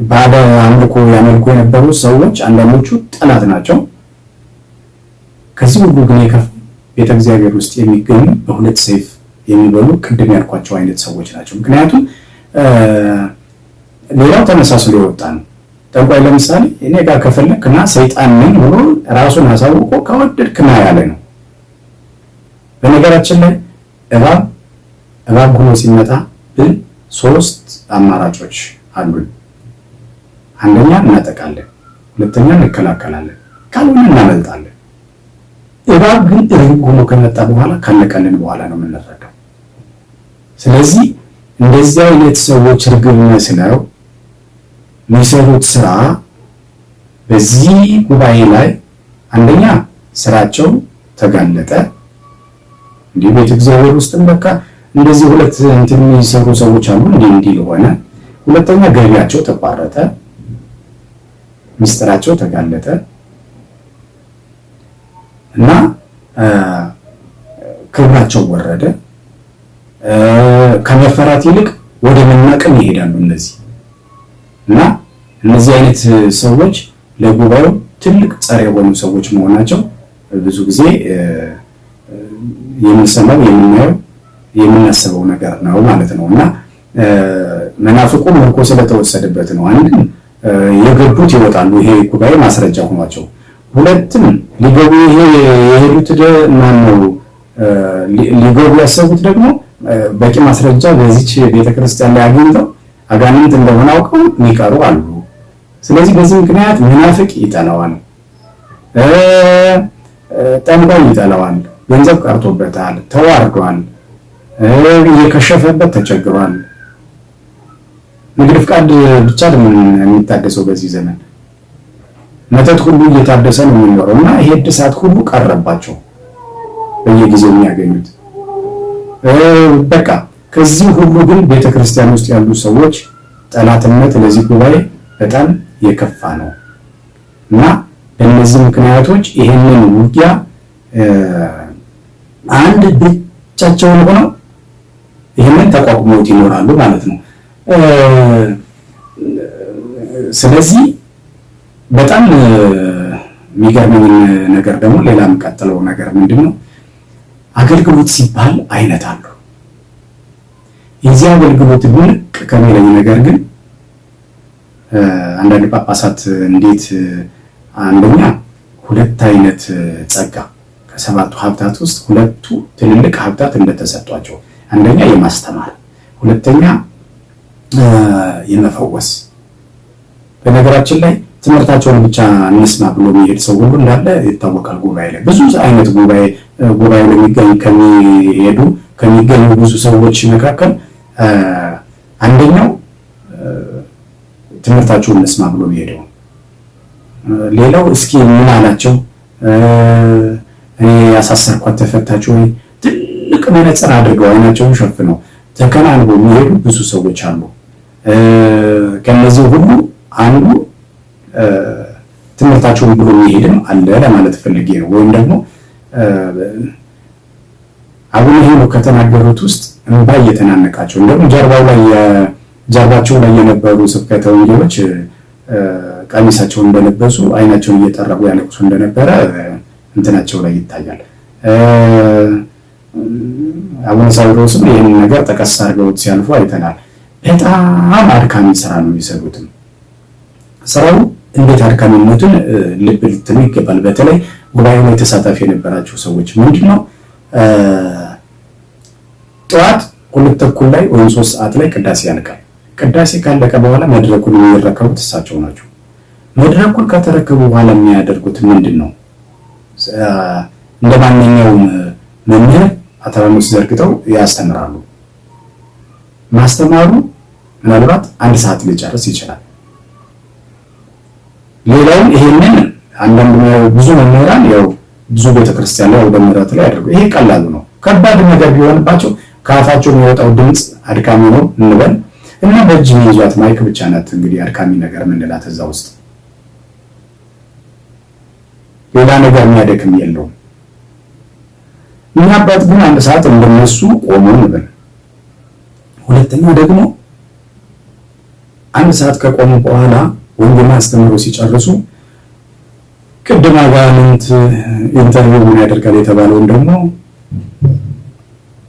ባለ አምልኮ ያመልኩ የነበሩ ሰዎች አንዳንዶቹ ጠላት ናቸው። ከዚህ ሁሉ ግን የከፍ ቤተ እግዚአብሔር ውስጥ የሚገኙ በሁለት ሰይፍ የሚበሉ ቅድም ያልኳቸው አይነት ሰዎች ናቸው። ምክንያቱም ሌላው ተመሳስሎ የወጣ ነው። ጠንቋይ ለምሳሌ እኔ ጋር ከፈለክና ሰይጣን ነኝ ብሎ ራሱን አሳውቆ ከወደድክና ያለ ነው። በነገራችን ላይ እባብ ሆኖ ሲመጣ ግን ሶስት አማራጮች አሉን። አንደኛ እናጠቃለን፣ ሁለተኛ እንከላከላለን፣ ካልሆነ እናመልጣለን። እባብ ግን ርግብ ሆኖ ከመጣ በኋላ ካለቀልን በኋላ ነው የምንረዳው። ስለዚህ እንደዚህ አይነት ሰዎች ርግብ መስለው የሚሰሩት ስራ በዚህ ጉባኤ ላይ አንደኛ ስራቸው ተጋለጠ። እንዲህ ቤተ እግዚአብሔር ውስጥም በቃ እንደዚህ ሁለት እንትን የሚሰሩ ሰዎች አሉ እንዲህ ሆነ። ሁለተኛ ገቢያቸው ተቋረጠ፣ ምስጢራቸው ተጋለጠ እና ክብራቸው ወረደ። ከመፈራት ይልቅ ወደ መናቅም ይሄዳሉ እነዚህ እና እነዚህ አይነት ሰዎች ለጉባኤው ትልቅ ጸር የሆኑ ሰዎች መሆናቸው ብዙ ጊዜ የምንሰማው የምናየው የምናስበው ነገር ነው ማለት ነው። እና መናፍቁ ምርኮ ስለተወሰደበት ነው። አንድም የገቡት ይወጣሉ፣ ይሄ ጉባኤ ማስረጃ ሆኗቸው። ሁለትም ሊገቡ ይሄ የሄዱት ማነው ሊገቡ ያሰቡት ደግሞ በቂ ማስረጃ በዚች ቤተክርስቲያን ላይ አግኝተው አጋንንት እንደሆነ አውቀው የሚቀሩ አሉ። ስለዚህ በዚህ ምክንያት መናፍቅ ይጠላዋል። ጠንቋይ ይጠላዋል፣ ገንዘብ ቀርቶበታል፣ ተዋርዷል፣ እየከሸፈበት ተቸግሯል። ንግድ ፍቃድ ብቻ ለምን የሚታደሰው በዚህ ዘመን? መተት ሁሉ እየታደሰ ነው የሚኖረው እና ይሄ እድሳት ሁሉ ቀረባቸው በየጊዜው የሚያገኙት። በቃ ከዚህ ሁሉ ግን ቤተክርስቲያን ውስጥ ያሉ ሰዎች ጠላትነት ለዚህ ጉባኤ በጣም የከፋ ነው እና በእነዚህ ምክንያቶች ይሄንን ውጊያ አንድ ብቻቸውን ሆነው ይሄንን ተቋቁመውት ይኖራሉ ማለት ነው። ስለዚህ በጣም የሚገርመኝ ነገር ደግሞ ሌላ የምቀጥለው ነገር ምንድነው? አገልግሎት ሲባል አይነት አለው። የዚህ አገልግሎት ልቅ ከሚለኝ ነገር ግን አንዳንድ ጳጳሳት እንዴት አንደኛ ሁለት አይነት ጸጋ ከሰባቱ ሀብታት ውስጥ ሁለቱ ትልልቅ ሀብታት እንደተሰጧቸው፣ አንደኛ የማስተማር፣ ሁለተኛ የመፈወስ። በነገራችን ላይ ትምህርታቸውን ብቻ እንስማ ብሎ የሚሄድ ሰው ሁሉ እንዳለ ይታወቃል። ጉባኤ ላይ ብዙ አይነት ጉባኤ ከሚገኙ ብዙ ሰዎች መካከል አንደኛው ትምህርታቸውን እንስማ ብሎ የሚሄደው፣ ሌላው እስኪ ምን አላቸው እኔ ያሳሰርኳት ተፈታች ወይ ትልቅ መነጽር አድርገው አይናቸውን ሸፍነው ተከናንበው የሚሄዱ ብዙ ሰዎች አሉ። ከነዚህ ሁሉ አንዱ ትምህርታቸውን ብሎ የሚሄድም አለ ለማለት ፈልጌ ነው። ወይም ደግሞ አቡነ ሄኖክ ከተናገሩት ውስጥ እንባ እየተናነቃቸው እንደውም ጀርባቸው ላይ የነበሩ ስብከተ ወንጌሎች ቀሚሳቸውን እንደለበሱ አይናቸውን እየጠረጉ ያለቅሱ እንደነበረ እንትናቸው ላይ ይታያል። አቡነ ሳዊሮስም ይህንን ነገር ጠቀስ አድርገውት ሲያልፉ አይተናል። በጣም አድካሚ ስራ ነው የሚሰሩትም። ስራው እንዴት አድካሚነቱን ልብ ልትሉ ይገባል። በተለይ ጉባኤው ላይ ተሳታፊ የነበራቸው ሰዎች ምንድነው ጠዋት 2:30 ላይ ወይም 3 ሰዓት ላይ ቅዳሴ ያልቃል። ቅዳሴ ካለቀ በኋላ መድረኩን የሚረከቡት እሳቸው ናቸው። መድረኩን ከተረከቡ በኋላ የሚያደርጉት ምንድነው? እንደ ማንኛውም መምህር አተራኖስ ዘርግተው ያስተምራሉ። ማስተማሩ ምናልባት 1 ሰዓት ሊጨርስ ይችላል። ሌላውን ይሄንን አንዳንድ ብዙ መምህራን ያው ብዙ ቤተክርስቲያን ላይ ወደ ምሕረት ላይ ያደርጉ። ይሄ ቀላሉ ነው። ከባድ ነገር ቢሆንባቸው ከአፋቸው የሚወጣው ድምፅ አድካሚ ነው እንበል እና በእጅ ይዟት ማይክ ብቻ ናት እንግዲህ አድካሚ ነገር ምንላት እዛ ውስጥ ሌላ ነገር የሚያደክም የለውም። እኛ አባት ግን 1 ሰዓት እንደነሱ ቆሞ እንበል። ሁለተኛ ደግሞ 1 ሰዓት ከቆሙ በኋላ ወንጌል አስተምሮ ሲጨርሱ ቅድም አጋንንት ኢንተርቪው ምን ያደርጋል የተባለውን ደግሞ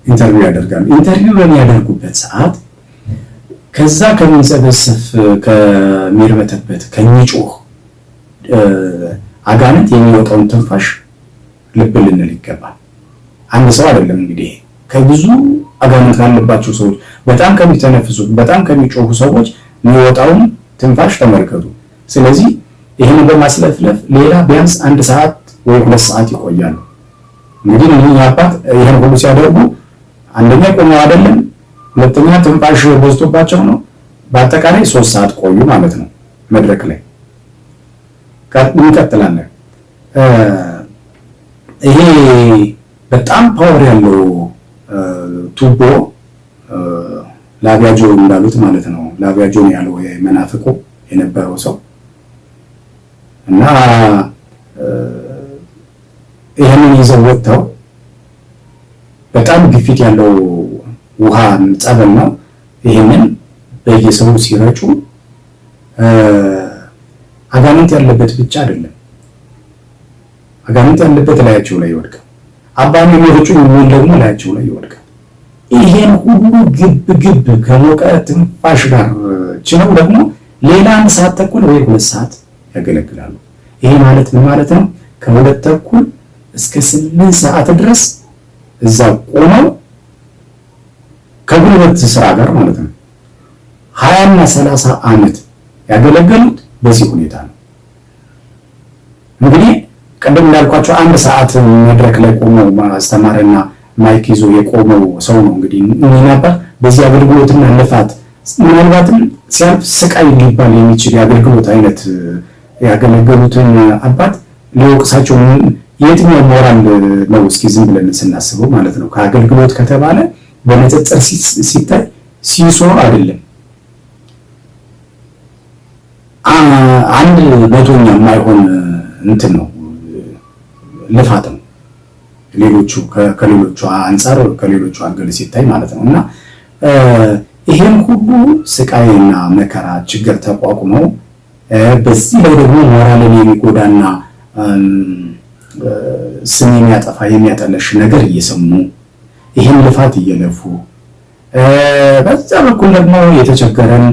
ኢንተርቪው ያደርጋል። ኢንተርቪው በሚያደርጉበት ሰዓት ከዛ ከሚንሰበሰብ ከሚርበተበት ከሚጮህ አጋንንት የሚወጣውን ትንፋሽ ልብ ልንል ይገባል። አንድ ሰው አይደለም እንግዲህ ከብዙ አጋንንት ካለባቸው ሰዎች በጣም ከሚተነፍሱ በጣም ከሚጮሁ ሰዎች የሚወጣውን ትንፋሽ ተመልከቱ። ስለዚህ ይሄን በማስለፍለፍ ሌላ ቢያንስ 1 ሰዓት ወይ 2 ሰዓት ይቆያሉ። እንግዲህ እኛ አባት ይሄን ሁሉ ሲያደርጉ አንደኛ ቆመው አይደለም፣ ሁለተኛ ትንፋሽ በዝቶባቸው ነው። በአጠቃላይ 3 ሰዓት ቆዩ ማለት ነው መድረክ ላይ። እንቀጥላለን። ይሄ በጣም ፓወር ያለው ቱቦ ላቢያጆ እንዳሉት ማለት ነው። ላቢያጆ ያለው የመናፍቁ የነበረው ሰው እና ይሄንን ይዘው ወጥተው በጣም ግፊት ያለው ውሃ ጸበል ነው። ይሄንን በየሰው ሲረጩ አጋንንት ያለበት ብቻ አይደለም፣ አጋንንት ያለበት ላያቸው ላይ ይወድቃል። አባን የሚረጩ የሚል ደግሞ ላያቸው ላይ ይወድቃል። ይሄን ሁሉ ግብ ከሞቀ ትንፋሽ ጋር ችለው ደግሞ ሌላ 1 ሰዓት ተኩል ወይ 2 ሰዓት ያገለግላሉ። ይሄ ማለት ምን ማለት ነው? ከ2 ተኩል እስከ 8 ሰዓት ድረስ እዛ ቆመው ከጉልበት ስራ ጋር ማለት ነው 20 እና 30 ዓመት ያገለገሉት በዚህ ሁኔታ ነው። እንግዲህ ቅድም እንዳልኳቸው አንድ ሰዓት መድረክ ላይ ቆመው ማስተማርና ማይክ ይዞ የቆመው ሰው ነው እንግዲህ ነበር በዚህ አገልግሎትና ልፋት ምናልባትም ሲያልፍ ስቃይ ሊባል የሚችል የአገልግሎት አይነት ያገለገሉትን አባት ሊወቅሳቸው የትኛው ሞራል ነው እስኪ ዝም ብለን ስናስበው ማለት ነው። ከአገልግሎት ከተባለ በንጽጽር ሲታይ ሲሶ አይደለም። አንድ መቶኛ የማይሆን እንትን ነው ልፋት ነው ከሌሎቹ አንፃር ከሌሎቹ አንገል ሲታይ ማለት ነው። እና ይሄን ሁሉ ስቃይና መከራ ችግር ተቋቁመው በዚህ ላይ ደግሞ ሞራልን የሚጎዳና ስም የሚያጠፋ የሚያጠለሽ ነገር እየሰሙ ይሄን ልፋት እየለፉ በዛ በኩል ደግሞ የተቸገረን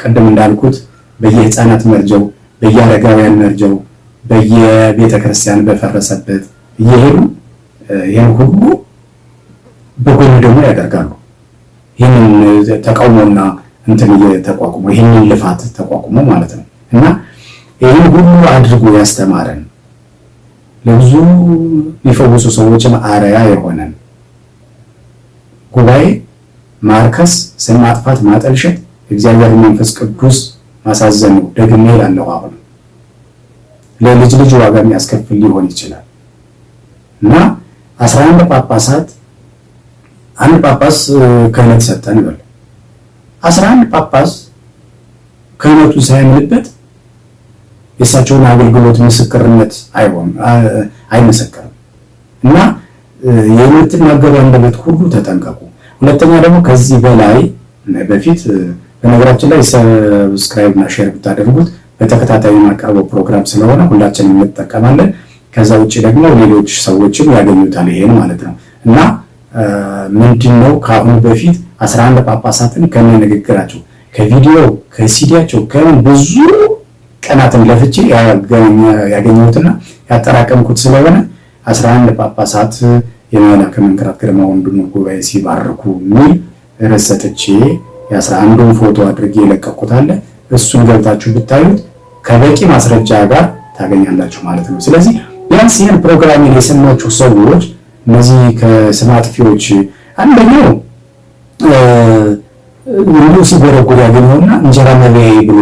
ቀደም እንዳልኩት በየህፃናት መርጃው በየአረጋውያን መርጃው በየቤተ ክርስቲያን በፈረሰበት እየሄዱ ይሄን ሁሉ በጎን ደግሞ ያደርጋሉ። ይሄንን ተቃውሞና እንትን እየተቋቁሞ ይሄንን ልፋት ተቋቁሞ ማለት ነው። እና ይሄን ሁሉ አድርጎ ያስተማረን ለብዙ ሊፈወሱ ሰዎችም አርአያ የሆነን ጉባኤ ማርከስ፣ ስም ማጥፋት፣ ማጠልሸት እግዚአብሔር መንፈስ ቅዱስ ማሳዘን ነው። ደግሜ እላለሁ አሁን ለልጅ ልጅ ዋጋ የሚያስከፍል ሊሆን ይችላል። እና 11 ጳጳሳት አንድ ጳጳስ ክህነት ሰጠን ይበል 11 ጳጳስ ክህነቱ ሳይምልበት የእሳቸውን አገልግሎት ምስክርነት አይመሰከርም። እና የምትናገሩ አንደበት ሁሉ ተጠንቀቁ። ሁለተኛ ደግሞ ከዚህ በላይ በፊት በነገራችን ላይ ሰብስክራይብ እና ሼር ብታደርጉት በተከታታይ የማቀርበው ፕሮግራም ስለሆነ ሁላችንም እንጠቀማለን። ከዛ ውጪ ደግሞ ሌሎች ሰዎችም ያገኙታል ይሄን ማለት ነው። እና ምንድነው ከአሁን በፊት 11 ጳጳሳትን ከነንግግራቸው ከቪዲዮ ከሲዲያቸው ከምን ብዙ ቀናትን ለፍቼ ያገኘሁትና ያጠራቀምኩት ስለሆነ 11 ጳጳሳት የመላከ መንክራት ግርማ ወንድሙ ጉባኤ ሲባርኩ ሚል ርዕስ ሰጥቼ የ11ዱን ፎቶ አድርጌ የለቀኩት አለ። እሱን ገብታችሁ ብታዩት ከበቂ ማስረጃ ጋር ታገኛላችሁ ማለት ነው። ስለዚህ ቢያንስ ይህን ፕሮግራም የሰማችሁ ሰዎች እነዚህ ከስም አጥፊዎች አንደኛው ሁሉ ሲጎረጎር ያገኘውና እንጀራ መብያዬ ብሎ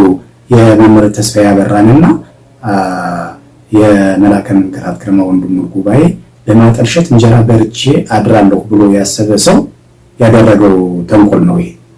የመምህር ተስፋዬ ያበራንና የመላከ መንክራት ግርማ ወንድሙ ጉባኤ በማጠልሸት እንጀራ በርቼ አድራለሁ ብሎ ያሰበ ሰው ያደረገው ተንኮል ነው ይሄ።